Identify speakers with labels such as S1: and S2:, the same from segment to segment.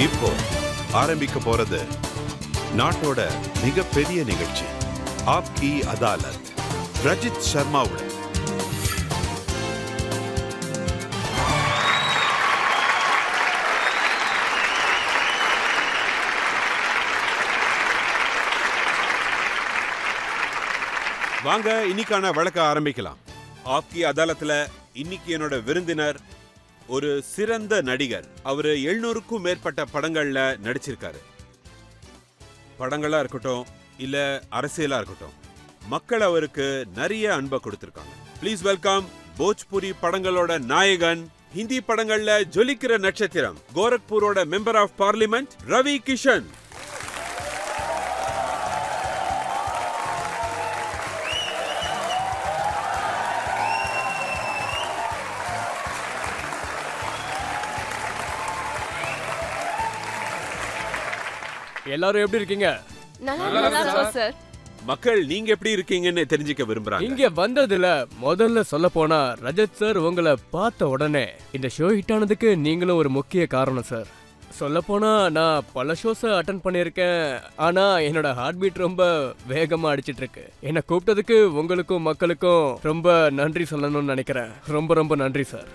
S1: இப்போ ஆரம்பிக்க போறது நாட்டோட மிகப்பெரிய நிகழ்ச்சி ஆப்கி அதாலத் ரஜித் சர்மாவுடன். வாங்க இன்னைக்கான வழக்க ஆரம்பிக்கலாம். ஆப்கி அதாலத்துல இன்னைக்கு என்னோட விருந்தினர் ஒரு சிறந்த நடிகர். அவரு 700க்கும் மேற்பட்ட படங்கள்ல நடிச்சிருக்காரு. படங்களா இருக்கட்டும் இல்ல அரசியலா இருக்கட்டும், மக்கள் அவருக்கு நிறைய அன்பை கொடுத்திருக்காங்க. ப்ளீஸ் வெல்கம் போஜ்புரி படங்களோட நாயகன், ஹிந்தி படங்கள்ல ஜொலிக்கிற நட்சத்திரம், கோரக்பூரோட member of parliament Ravi Kishan.
S2: எல்லாரும் எப்படி இருக்கீங்க?
S1: மக்கள் நீங்க எப்படி இருக்கீங்கன்னு தெரிஞ்சுக்க விரும்புறாங்க.
S2: இங்க வந்ததுல முதல்ல சொல்ல போனா ரஜத் சார், உங்களை பார்த்த உடனே இந்த ஷோ ஹிட் ஆனதுக்கு நீங்களும் ஒரு முக்கிய காரணம் சார். சொல்ல போனா நான் பல ஷோஸ் அட்டன் பண்ணியிருக்கேன், ஆனா என்னோட ஹார்ட் பீட் ரொம்ப வேகமா அடிச்சிட்டு இருக்கு. என்னை கூப்பிட்டதுக்கு உங்களுக்கும் மக்களுக்கும் ரொம்ப நன்றி சொல்லணும்னு நினைக்கிறேன். ரொம்ப ரொம்ப நன்றி சார்.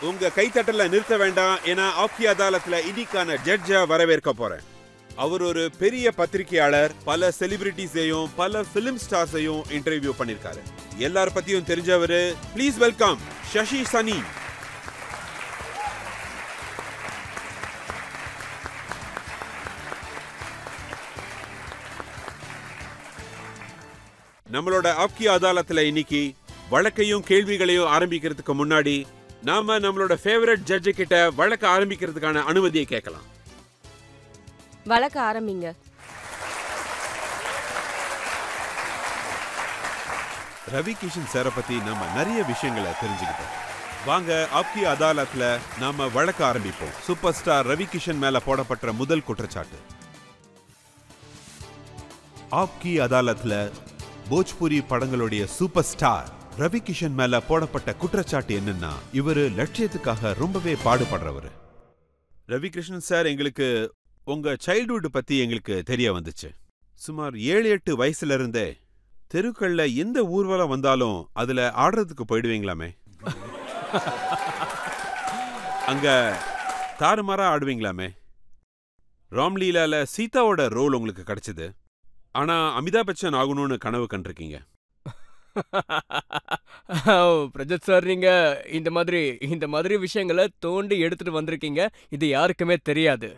S1: உங்க கைத்தட்டல நிறுத்த வேண்டாம், ஏன்னா ஆப்கி அதாலத்துல இன்னைக்கான ஜட்ஜா வரவேற்க போறேன். அவர் ஒரு பெரிய பத்திரிகையாளர், பல செலிபிரிட்டிஸையும் பல பிலிம் ஸ்டார்ஸையும் இன்டர்வியூ பண்ணிருக்காரு. எல்லார பத்தியும் தெரிஞ்சவரு. ப்ளீஸ் வெல்கம் சசி சனி. நம்மளோட ஆப்கி அதாலத்துல இன்னைக்கு வழக்கையும் கேள்விகளையும் ஆரம்பிக்கிறதுக்கு முன்னாடி நாம நம்மளோட ஃபேவரட் ஜட்ஜ் கிட்ட வழக்க ஆரம்பிக்கிறதுக்கான அனுமதியை கேட்கலாம்.
S3: வழக்க ஆரம்பிங்க.
S1: ரவி கிஷன் சாரை பத்தி நாம நிறைய விஷயங்களை தெரிஞ்சுக்கிட்டோம். வாங்க ஆப்கி அதாலத்ல நாம வழக்க ஆரம்பிப்போம். சூப்பர் ஸ்டார் ரவி கிஷன் மேல போடப்பட்ட முதல் குற்றச்சாட்டு. ஆப்கி அதாலத்ல போஜ்புரி படங்களுடைய சூப்பர் ஸ்டார் ரவி கிஷன் மேல போடப்பட்ட குற்றச்சாட்டு என்னன்னா, இவரு லட்சியத்துக்காக ரொம்பவே பாடுபடுறவரு. ரவி கிருஷ்ணன் சார், எங்களுக்கு உங்க சைல்ட்ஹுட் பத்தி எங்களுக்கு தெரிய வந்துச்சு. சுமார் 7-8 வயசுல இருந்தே தெருக்கள்ல எந்த ஊர்வலம் வந்தாலும் அதுல ஆடுறதுக்கு போயிடுவீங்களாமே. அங்க தாறுமாறா ஆடுவீங்களாமே. ராம்லீலால சீதாவோட ரோல் உங்களுக்கு கிடைச்சது. ஆனா அமிதாப் பச்சன் ஆகணும்னு கனவு கண்டிருக்கீங்க.
S2: பிரஜத் சார், நீங்க இந்த மாதிரி விஷயங்களை தோண்டி எடுத்துட்டு வந்திருக்கீங்க. இது யாருக்குமே தெரியாது.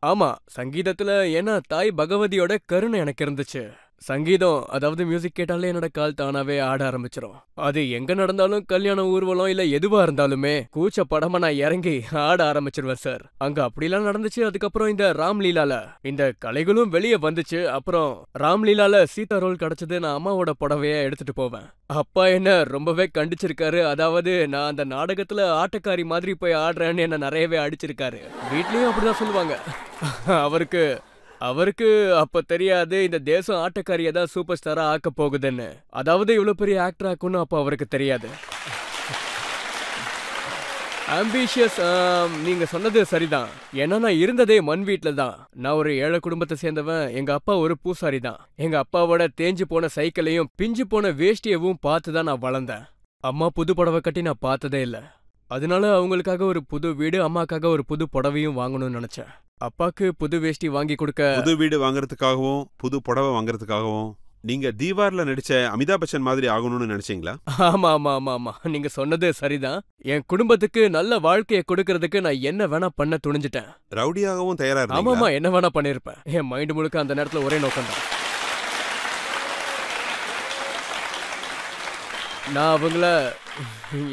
S2: ஆமா, சங்கீதத்துல ஏன்னா தாய் பகவதியோட கருணை எனக்கு இருந்துச்சு. சங்கீதம், அதாவது மியூசிக் கேட்டாலே என்னோட கால் தானாவே ஆட ஆரம்பிச்சிடும். அது எங்க நடந்தாலும், கல்யாண ஊர்வலம் இல்ல எதுவா இருந்தாலுமே கூச்ச படமா நான் இறங்கி ஆட ஆரம்பிச்சிருவேன் சார். அங்க அப்படிலாம் நடந்துச்சு. அதுக்கப்புறம் இந்த ராம்லீலால இந்த கலைகளும் வெளியே வந்துச்சு. அப்புறம் ராம்லீலால சீதா ரோல் கிடைச்சது. நான் அம்மாவோட புடவைய எடுத்துட்டு போவேன். அப்பா என்ன ரொம்பவே கண்டிச்சிருக்காரு. அதாவது நான் அந்த நாடகத்துல ஆட்டக்காரி மாதிரி போய் ஆடுறேன்னு என்ன நிறையவே அடிச்சிருக்காரு. வீட்லயும் அப்படிதான் சொல்லுவாங்க. அவருக்கு அப்ப தெரியாது இந்த தேசம் ஆட்டக்காரியை தான் சூப்பர் ஸ்டாரா ஆக்க போகுதுன்னு. அதாவது இவ்வளவு பெரிய ஆக்டர் ஆக்குன்னு அப்ப அவருக்கு தெரியாது. ஆம்பிஷியஸ், நீங்க சொன்னது சரிதான். ஏன்னா நான் இருந்ததே மண் வீட்டுல தான். நான் ஒரு ஏழை குடும்பத்தை சேர்ந்தவன். எங்க அப்பா ஒரு பூசாரி தான். எங்க அப்பாவோட தேஞ்சு போன சைக்கிளையும் பிஞ்சு போன வேஷ்டியவும் பார்த்துதான் நான் வளர்ந்தேன். அம்மா புது புடவை கட்டி நான் பார்த்ததே இல்லை. அதனால அவங்களுக்காக ஒரு புது வீடு, அம்மாக்காக ஒரு புது புடவையும் வாங்கணும்னு நினைச்சேன். அப்பாக்கு புது வேஷ்டி வாங்கி கொடுக்க,
S1: புது வீடு வாங்குறதுக்காகவும் புது புடவை வாங்குறதுக்காகவும் நீங்க தீவார்ல நடிச்ச அமிதாப் பச்சன் மாதிரி ஆகணும்னு நினைச்சீங்களா?
S2: ஆமா ஆமா ஆமா ஆமா, நீங்க சொன்னது சரிதான். என் குடும்பத்துக்கு நல்ல வாழ்க்கையை கொடுக்கறதுக்கு நான் என்ன வேணா பண்ண துணிஞ்சிட்டேன்.
S1: ரவுடியாகவும் தயாரா இருந்தீங்களா?
S2: ஆமாமா, என்ன வேணா பண்ணிருப்பேன். என் மைண்ட் முழுக்க அந்த நேரத்துல ஒரே நோக்கம் தான்.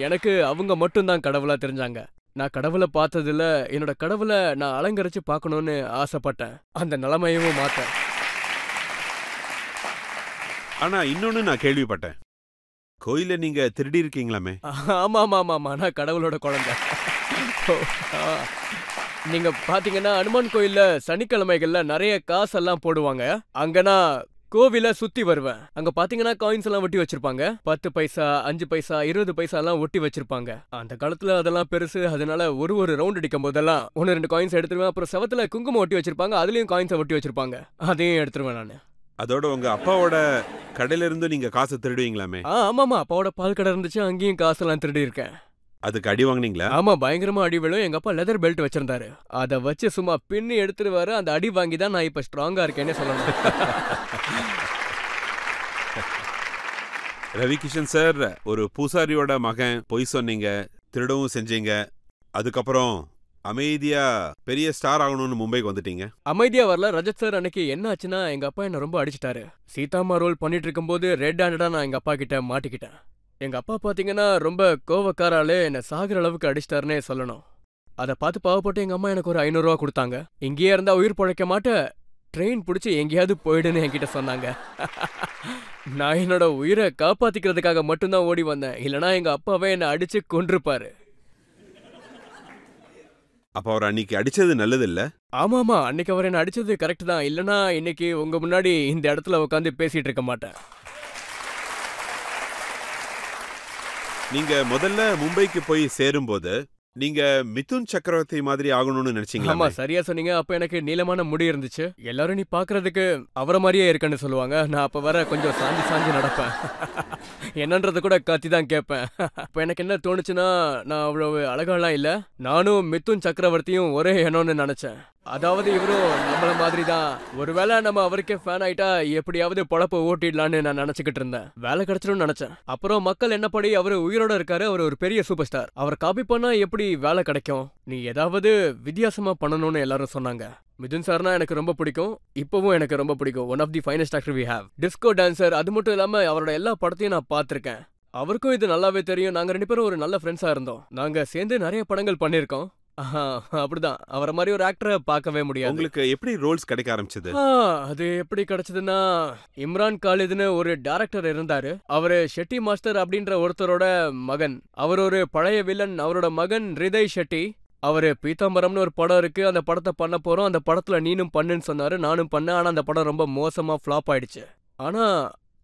S2: எனக்கு அவங்க மட்டும்தான் கடவுளா தெரிஞ்சாங்க. நான் கடவுளை பார்த்ததில்ல. என்னோட கடவுளை நான் அலங்கரிச்சு பார்க்கணும்னு ஆசைப்பட்டேன். அந்த நிலைமையவும் மாத்தேன்.
S1: ஆனா இன்னொன்னு நான் கேள்விப்பட்டேன், கோயில நீங்க திருடி இருக்கீங்களாமே?
S2: ஆமா ஆமா ஆமா, நான் கடவுளோட குழந்தை. நீங்க பாத்தீங்கன்னா அனுமான் கோயில்ல சனிக்கிழமைகள்ல நிறைய காசெல்லாம் போடுவாங்க. அங்கன்னா கோவில சுத்தி வருவேன். அங்க பாத்தீங்கன்னா காயின்ஸ் எல்லாம் ஒட்டி வச்சிருப்பாங்க. 10 பைசா, 5 பைசா, 20 பைசா எல்லாம் ஒட்டி வச்சிருப்பாங்க. அந்த காலத்துல அதெல்லாம் பெருசு. அதனால ஒரு ரவுண்ட் அடிக்கும் போதெல்லாம் 1-2 காயின்ஸ் எடுத்துருவேன். அப்புறம் செவத்துல குங்குமம் ஒட்டி வச்சிருப்பாங்க. அதுலயும் காயின்ஸை ஒட்டி வச்சிருப்பாங்க. அதையும் எடுத்துருவேன் நானு.
S1: அதோட உங்க அப்பாவோட கடையில இருந்து நீங்க காசு திருடுவீங்களாமே?
S2: ஆமாமா, அப்பாவோட பால் கடை இருந்துச்சு. அங்கேயும் காசெல்லாம் திருடி இருக்கேன்.
S1: அதுக்கு அடி வாங்குனீங்களா?
S2: ஆமா, பயங்கரமா அடி விழும். எங்க அப்பா லெதர் பெல்ட் வச்சிருந்தாரு. அத வச்சு சும்மா பின்னி எடுத்துருவாரு. அந்த அடி வாங்கி தான் நான் இப்ப ஸ்ட்ராங்கா இருக்கேன்னு சொல்லணும்.
S1: ரவிகிஷன் சார், ஒரு பூசாரியோட மகன், பொய் சொன்னீங்க, திருடவும் செஞ்சீங்க. அதுக்கப்புறம் அமைதியா பெரிய ஸ்டார் ஆகணும்னு மும்பைக்கு வந்துட்டீங்க.
S2: அமைதியா வரல ரஜத் சார். அன்னைக்கு என்ன ஆச்சுன்னா, எங்க அப்பா என்ன ரொம்ப அடிச்சிட்டாரு. சீதாமா ரோல் பண்ணிட்டு இருக்கும்போது ரெட் ஹேண்டடா நான் எங்க அப்பா கிட்ட மாட்டிக்கிட்டேன். எங்க அப்பா பாத்தீங்கன்னா ரொம்ப கோவக்காராலே என்ன சாகுற அளவுக்கு அடிச்சிட்டாருன்னே சொல்லணும். அதை பார்த்து பாவப்பட்டு எங்க அம்மா எனக்கு ஒரு 500 ரூபா கொடுத்தாங்க. இங்கேயே இருந்தா உயிர் பொழைக்க மாட்ட, ட்ரெயின் பிடிச்சி எங்கேயாவது போயிடுன்னு என்கிட்ட சொன்னாங்க. நான் என்னோட உயிரை காப்பாத்திக்கிறதுக்காக மட்டும்தான் ஓடி வந்தேன். இல்லனா எங்க அப்பாவே என்னை அடிச்சு கொன்றுப்பாரு.
S1: அப்ப அவர் அன்னைக்கு அடிச்சது நல்லது இல்ல?
S2: ஆமாமா, அன்னைக்கு அவர் என்ன அடிச்சது கரெக்ட் தான். இல்லனா இன்னைக்கு உங்க முன்னாடி இந்த இடத்துல உட்காந்து பேசிட்டு இருக்க மாட்டேன்.
S1: நீங்க முதல்ல மும்பைக்கு போய் சேரும்போது நீங்க மிதுன் சக்கரவர்த்தி மாதிரி ஆகணும்னு நினைச்சீங்களா?
S2: ஆமா, சரியா சொன்னீங்க. அப்ப எனக்கு நீளமான முடி இருந்துச்சு. எல்லாரும் நீ பாக்குறதுக்கு அவரை மாதிரியே இருக்கன்னு சொல்லுவாங்க. நான் அப்ப வர கொஞ்சம் சாஞ்சி சாஞ்சி நடப்பேன். என்னன்றத கூட கத்தி தான் கேட்பேன். அப்ப எனக்கு என்ன தோணுச்சுன்னா, நான் அவ்வளவு அழகாலாம் இல்ல. நானும் மிதுன் சக்கரவர்த்தியும் ஒரே எண்ணம்னு நினைச்சேன். அதாவது இவரும் நம்மள மாதிரி தான். ஒருவேளை நம்ம அவருக்கே ஃபேன் ஆயிட்டா எப்படியாவது பொழப்ப ஓட்டிடலான்னு நான் நினைச்சுக்கிட்டு இருந்தேன். வேலை கிடைச்சிடும் நினைச்சேன். அப்புறம் மக்கள் என்னப்படி அவரு உயிரோட இருக்காரு, அவர் ஒரு பெரிய சூப்பர் ஸ்டார், அவரை காப்பி பண்ணா எப்படி வேலை கிடைக்கும், நீ ஏதாவது வித்தியாசமா பண்ணணும்னு எல்லாரும் சொன்னாங்க. மிதுன் சார்னா எனக்கு ரொம்ப பிடிக்கும். இப்பவும் எனக்கு ரொம்ப பிடிக்கும். One of the finest actor we have. Disco Dancer. அது மட்டும் இல்லாம அவரோட எல்லா படத்தையும் நான் பார்த்திருக்கேன். அவருக்கும் இது நல்லாவே தெரியும். நாங்க 2 பேரும் ஒரு நல்ல ஃப்ரெண்ட்ஸா இருந்தோம். நாங்க சேர்ந்து நிறைய படங்கள் பண்ணிருக்கோம். அப்படிதான். அவரை மாதிரி ஒரு ஆக்டரை பார்க்கவே முடியாது.
S1: உங்களுக்கு எப்படி ரோல்ஸ் கிடைக்க ஆரம்பிச்சது?
S2: அது எப்படி கிடைச்சதுன்னா, இம்ரான் காலித்னு ஒரு டைரக்டர் இருந்தாரு. அவரு ஷெட்டி மாஸ்டர் அப்படின்ற ஒருத்தரோட மகன். அவர் ஒரு பழைய வில்லன். அவரோட மகன் ஹிருதய் ஷெட்டி. அவரு பீதாம்பரம்னு ஒரு படம் இருக்கு, அந்த படத்தை பண்ண போறோம், அந்த படத்துல நீனும் பண்ணுன்னு சொன்னாரு. நானும் பண்ணேன். ஆனா அந்த படம் ரொம்ப மோசமா ஃபிளாப் ஆயிடுச்சு. ஆனா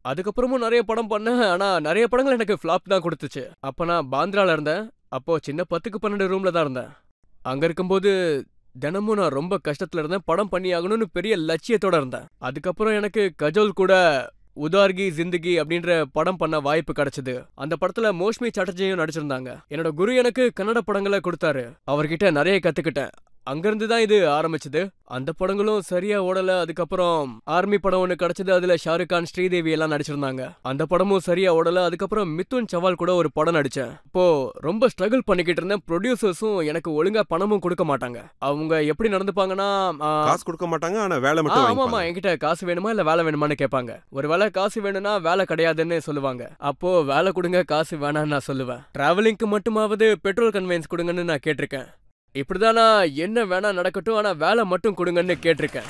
S2: அதுக்கப்புறமும் நிறைய படம் பண்ணேன். ஆனா நிறைய படங்கள் எனக்கு ஃபிளாப் தான் கொடுத்துச்சு. அப்ப நான் பாந்திரால இருந்தேன். அப்போ சின்ன 10க்கு 12 ரூம்ல தான் இருந்தேன். அங்க இருக்கும்போது தினமும் நான் ரொம்ப கஷ்டத்துல இருந்தேன். படம் பண்ணி ஆகணும்னு பெரிய லட்சியத்தோட இருந்தேன். அதுக்கப்புறம் எனக்கு கஜோல் கூட உதார்கி ஜிந்தகி அப்படின்ற படம் பண்ண வாய்ப்பு கிடைச்சது. அந்த படத்துல மோஷ்மி சாட்டர்ஜியும் நடிச்சிருந்தாங்க. என்னோட குரு எனக்கு கன்னட படங்களை கொடுத்தாரு. அவர்கிட்ட நிறைய கத்துக்கிட்டேன். அங்கிருந்து தான் இது ஆரம்பிச்சது. அந்த படங்களும் சரியா ஓடல. அதுக்கப்புறம் ஆர்மி படம் ஒண்ணு கிடைச்சது. அதுல ஷாருக் கான், ஸ்ரீதேவி எல்லாம் நடிச்சிருந்தாங்க. அந்த படமும் சரியா ஓடல. அதுக்கப்புறம் மிதுன் சவால் கூட ஒரு படம் நடிச்சேன். இப்போ ரொம்ப ஸ்ட்ரகிள் பண்ணிக்கிட்டு இருந்தேன். ப்ரொடியூசர்ஸும் எனக்கு ஒழுங்கா பணமும் கொடுக்க மாட்டாங்க. அவங்க எப்படி நடந்துப்பாங்கன்னா,
S1: காசு கொடுக்க மாட்டாங்க, ஆனா வேலை மட்டும்
S2: ஆமா, என்கிட்ட காசு வேணுமா இல்ல வேலை வேணுமான்னு கேட்பாங்க. ஒருவேளை காசு வேணும்னா வேலை கிடையாதுன்னு சொல்லுவாங்க. அப்போ வேலை கொடுங்க, காசு வேணான்னு நான் சொல்லுவேன். டிராவலிங்க்கு மட்டுமாவது பெட்ரோல் கன்வெயன்ஸ் கொடுங்கன்னு நான் கேட்டிருக்கேன். இப்படிதான் நான் என்ன வேணா நடக்கட்டும், ஆனா வேலை மட்டும் கொடுங்கன்னு கேட்டிருக்கேன்.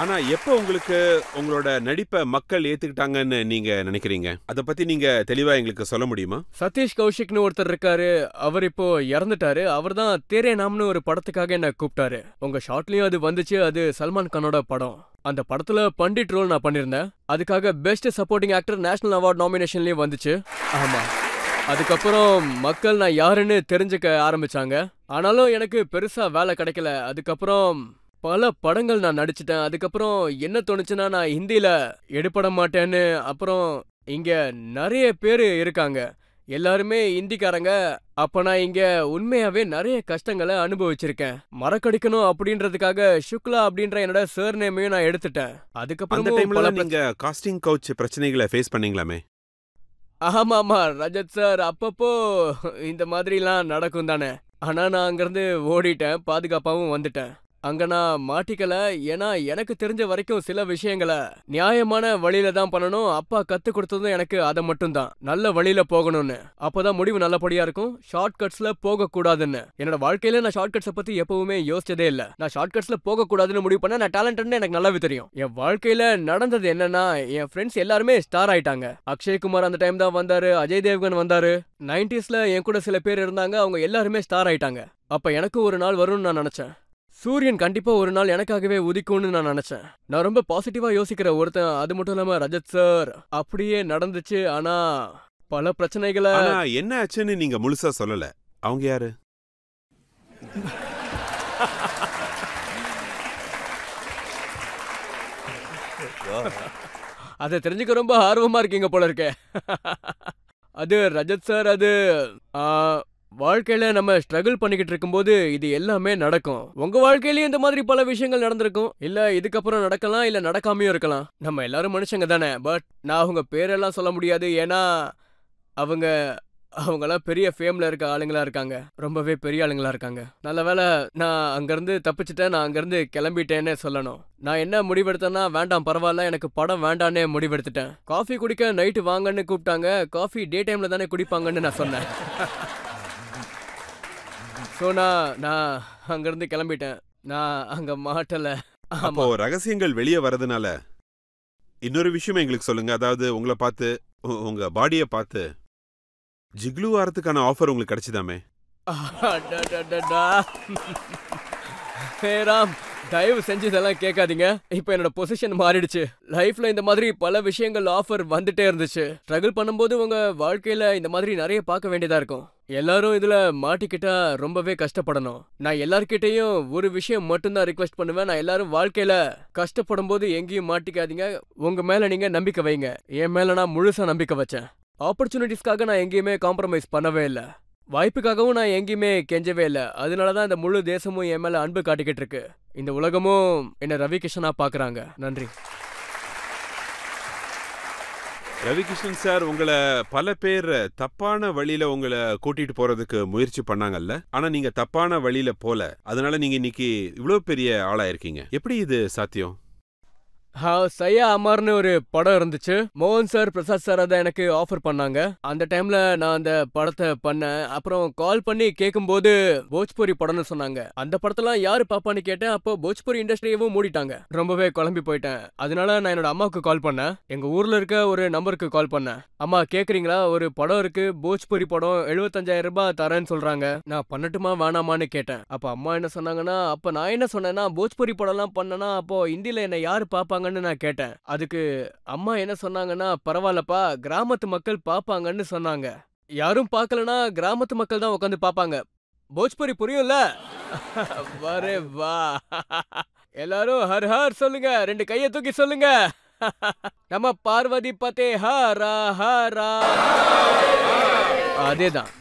S1: ஆனா எப்போ உங்களுக்கு உங்களோட நடிப்பை மக்கள் ஏத்துக்கிட்டாங்கன்னு நீங்க நினைக்கிறீங்க? அத பத்தி நீங்க தெளிவா எங்களுக்கு சொல்ல முடியுமா?
S2: சதீஷ் கௌஷிக்னு ஒருத்தர் இருக்காரு. அவர் இப்போ இறந்துட்டாரு. அவர் தான் தேரே நாம்னு ஒரு படத்துக்காக என்ன கூப்பிட்டாரு. உங்க ஷார்ட்லயும் அது வந்துச்சு. அது சல்மான் கானோட படம். அந்த படத்துல பண்டிட் ரோல் நான் பண்ணிருந்தேன். அதுக்காக best supporting actor national award நாமினேஷன்லயும் வந்துச்சு. ஆமா. அதுக்கப்புறம் மக்கள் நான் யாருன்னு தெரிஞ்சுக்க ஆரம்பிச்சாங்க. ஆனாலும் எனக்கு பெருசா வேலை கிடைக்கல. அதுக்கப்புறம் பல படங்கள் நான் நடிச்சிட்டேன். அதுக்கப்புறம் என்ன தோணுச்சுன்னா, நான் ஹிந்தியில எடுபட மாட்டேன்னு. அப்புறம் இங்க நிறைய பேர் இருக்காங்க, எல்லாருமே ஹிந்திக்காரங்க. அப்ப நான் இங்க உண்மையாவே நிறைய கஷ்டங்களை அனுபவிச்சிருக்கேன். மறக்கடிக்கணும் அப்படின்றதுக்காக சுக்லா அப்படின்ற என்னோட சர்நேமையும் நான் எடுத்துட்டேன்.
S1: அதுக்கப்புறம் நீங்க காஸ்டிங் கவுச் பிரச்சனைகளை ஃபேஸ் பண்ணீங்களாமே?
S2: ஆமா ரஜத் சார், அப்பப்போ இந்த மாதிரிலாம் நடக்கும் தானே. ஆனா நான் அங்கிருந்து ஓடிட்டேன், பாதுகாப்பாவும் வந்துட்டேன். அங்க நான் மாட்டிக்கல. ஏன்னா எனக்கு தெரிஞ்ச வரைக்கும் சில விஷயங்களை நியாயமான வழியில தான் பண்ணணும். அப்பா கத்து கொடுத்ததும் எனக்கு அதை மட்டும் தான், நல்ல வழியில போகணும்னு. அப்பதான் முடிவு நல்லபடியா இருக்கும். ஷார்ட் கட்ஸ்ல போக கூடாதுன்னு. என்னோட வாழ்க்கையில நான் ஷார்ட் கட்ஸை பத்தி எப்பவுமே யோசிச்சதே இல்ல. நான் ஷார்ட் கட்ஸ்ல போக கூடாதுன்னு முடிவு பண்ண. நான் டேலண்டட்னு எனக்கு நல்லாவே தெரியும். என் வாழ்க்கையில நடந்தது என்னன்னா, என் ஃப்ரெண்ட்ஸ் எல்லாருமே ஸ்டார் ஆயிட்டாங்க. அக்ஷய்குமார் அந்த டைம் தான் வந்தாரு, அஜய் தேவ்கன் வந்தாரு. 90ஸ்ல என் கூட சில பேர் இருந்தாங்க, அவங்க எல்லாருமே ஸ்டார் ஆயிட்டாங்க. அப்ப எனக்கு ஒரு நாள் வரும்னு நான் நினைச்சேன். சூரியன் கண்டிப்பா ஒரு நாள் எனக்காகவே உதிக்கும்னு நான் நினைச்சேன். நான் ரொம்ப பாசிட்டிவா யோசிக்கிற ஒருத்தன். அது மட்டும் இல்லாம ரஜத் சார் அப்படியே நடந்துச்சு. ஆனா பல பிரச்சனைகளை
S1: ஆனா என்ன ஆச்சுன்னு நீங்க முழுசா சொல்லல. அவங்க யாரு?
S2: அதை தெரிஞ்சுக்க ரொம்ப ஆர்வமா இருக்கீங்க போல இருக்கே. அது ரஜத் சார். அது ஆ, வாழ்க்கையில நம்ம ஸ்ட்ரகிள் பண்ணிக்கிட்டு இருக்கும்போது இது எல்லாமே நடக்கும். உங்க வாழ்க்கையிலயும் இந்த மாதிரி பல விஷயங்கள் நடந்திருக்கும். இல்ல இதுக்கப்புறம் நடக்கலாம், இல்ல நடக்காமையும் இருக்கலாம். நம்ம எல்லாரும் மனுஷங்க தானே. பட் நான் அவங்க பேரெல்லாம் சொல்ல முடியாது. ஏன்னா அவங்க அவங்கெல்லாம் பெரிய ஃபேம்ல இருக்க ஆளுங்களா இருக்காங்க. ரொம்பவே பெரிய ஆளுங்களா இருக்காங்க. நல்ல வேளை நான் அங்கிருந்து தப்பிச்சுட்டேன். நான் அங்கிருந்து கிளம்பிட்டேன்னே சொல்லணும். நான் என்ன முடிவெடுத்தேன்னா, வேண்டாம் பரவாயில்ல, எனக்கு படம் வேண்டான்னே முடிவெடுத்துட்டேன். காஃபி குடிக்க நைட்டு வாங்கன்னு கூப்பிட்டாங்க. காஃபி டே டைம்ல தானே குடிப்பாங்கன்னு நான் சொன்னேன். ஸோ நான் அங்கிருந்து கிளம்பிட்டேன். நான் அங்க மாட்டல.
S1: அப்போ ரகசியங்கள் வெளியே வரதுனால இன்னொரு விஷயம் எங்களுக்கு சொல்லுங்க. அதாவது உங்களை பார்த்து, உங்க பாடியை பார்த்து ஜிக்லு ஆறதுக்கான ஆஃபர் உங்களுக்கு கிடைச்சதாமே?
S2: ராம், தயவு செஞ்சு இதெல்லாம் கேட்காதீங்க. இப்போ என்னோட பொசிஷன் மாறிடுச்சு. லைஃப்ல இந்த மாதிரி பல விஷயங்கள் ஆஃபர் வந்துட்டே இருந்துச்சு. ஸ்ட்ரகிள் பண்ணும்போது உங்க வாழ்க்கையில இந்த மாதிரி நிறைய பார்க்க வேண்டியதா இருக்கும். எல்லாரும் இதுல மாட்டிக்கிட்டா ரொம்பவே கஷ்டப்படணும். நான் எல்லார்கிட்டையும் ஒரு விஷயம் மட்டும்தான் ரிக்வெஸ்ட் பண்ணுவேன். நான் எல்லாரும் வாழ்க்கையில கஷ்டப்படும் போது எங்கேயும் மாட்டிக்காதீங்க. உங்க மேல நீங்க நம்பிக்கை வைங்க. என் மேல நான் முழுசா நம்பிக்கை வச்சேன். ஆப்பர்ச்சுனிட்டிஸ்க்காக நான் எங்கேயுமே காம்ப்ரமைஸ் பண்ணவே இல்லை. வாய்ப்புக்காகவும் நான் எங்கேயுமே கெஞ்சவே இல்லை. அதனாலதான் இந்த முழு தேசமும் என் மேல அன்பு காட்டிக்கிட்டு இருக்கு. இந்த உலகமும் என்ன ரவி கிருஷ்ணனா பாக்குறாங்க. நன்றி.
S1: ரவிகிருஷ்ணன் சார், உங்களை பல பேர் தப்பான வழியில உங்களை கூட்டிட்டு போறதுக்கு முயற்சி பண்ணாங்கல்ல. ஆனா நீங்க தப்பான வழியில போல. அதனால நீங்க இன்னைக்கு இவ்வளவு பெரிய ஆளா இருக்கீங்க. எப்படி இது சாத்தியம்?
S2: சையா அமர்னு ஒரு படம் இருந்துச்சு. மோகன் சார், பிரசாத் சார் அதை எனக்கு ஆஃபர் பண்ணாங்க. அந்த டைம்ல நான் அந்த படத்தை பண்ணேன். அப்புறம் கால் பண்ணி கேட்கும்போது போஜ்பூரி படம்னு சொன்னாங்க. அந்த படத்தெல்லாம் யாரு பாப்பான்னு கேட்டேன். அப்போ போஜ்பூரி இண்டஸ்ட்ரியவும் மூடிட்டாங்க. ரொம்பவே குழம்பி போயிட்டேன். அதனால நான் என்னோட அம்மாவுக்கு கால் பண்ணேன். எங்க ஊர்ல இருக்க ஒரு நம்பருக்கு கால் பண்ணேன். அம்மா கேக்குறீங்களா, ஒரு படம் இருக்கு, போஜ்பூரி படம், 75,000 ரூபாய் தரேன்னு சொல்றாங்க. நான் பண்ணட்டுமா வேணாமான்னு கேட்டேன். அப்ப அம்மா என்ன சொன்னாங்கன்னா, அப்ப நான் என்ன சொன்னேன்னா, போஜ்பூரி படம்லாம் பண்ணனா அப்போ இந்தியில என்ன யாரு பாப்பாங்க நான் கேட்டேன். அதுக்கு அம்மா என்ன சொன்னாங்கன்னா, பரவாயில்லப்பா, கிராமத்து மக்கள் பாப்பாங்கன்னு சொன்னாங்க. யாரும் பார்க்கலனா கிராமத்து மக்கள் தான் உட்காந்து பாப்பாங்க. போஜ்பூரி புரியும்ல? வரே வா. எல்லாரும் ஹர் ஹர் சொல்லுங்க. 2 கையை தூக்கி சொல்லுங்க. நம்ம பார்வதி பதே ஹரா ஹரா. அதேதான்.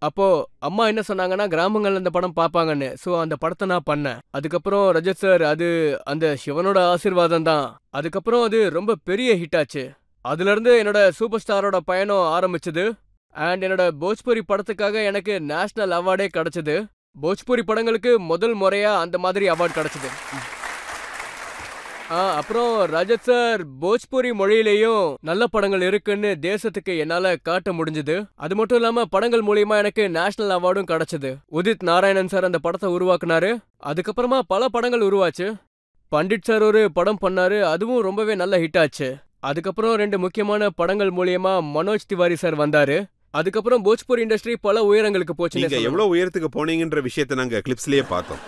S2: அப்போ அம்மா என்ன சொன்னாங்கன்னா, கிராமங்கள்ல இந்த படம் பாப்பாங்கன்னு. சோ அந்த படத்தை நான் பண்ணேன். அதுக்கப்புறம் ரஜத் சார், அது அந்த சிவனோட ஆசீர்வாதம் தான். அதுக்கப்புறம் அது ரொம்ப பெரிய ஹிட் ஆச்சு. அதுல இருந்து என்னோட சூப்பர் ஸ்டாரோட பயணம் ஆரம்பிச்சது. அண்ட் என்னோட போஜ்பூரி படத்துக்காக எனக்கு நேஷனல் அவார்டே கிடைச்சது. போஜ்பூரி படங்களுக்கு முதல் முறையா அந்த மாதிரி அவார்டு கிடைச்சது. அப்புறம் ரஜத் சார் போஜ்பூரி மொழியிலையும் நல்ல படங்கள் இருக்குன்னு தேசத்துக்கு என்னால காட்ட முடிஞ்சது. அது மட்டும் இல்லாம படங்கள் மூலியமா எனக்கு நேஷனல் அவார்டும் கிடைச்சது. உதித் நாராயணன் சார் அந்த படத்தை உருவாக்குனாரு. அதுக்கப்புறமா பல படங்கள் உருவாச்சு. பண்டிட் சார் ஒரு படம் பண்ணாரு. அதுவும் ரொம்பவே நல்ல ஹிட் ஆச்சு. அதுக்கப்புறம் 2 முக்கியமான படங்கள் மூலியமா மனோஜ் திவாரி சார் வந்தாரு. அதுக்கப்புறம் போஜ்பூரி இண்டஸ்ட்ரி பல உயரங்களுக்கு போச்சு.
S1: நீங்க எவ்வளவு உயரத்துக்கு போனீங்கன்ற விஷயத்தை நாங்க கிளிப்ஸ்லயே பார்த்தோம்.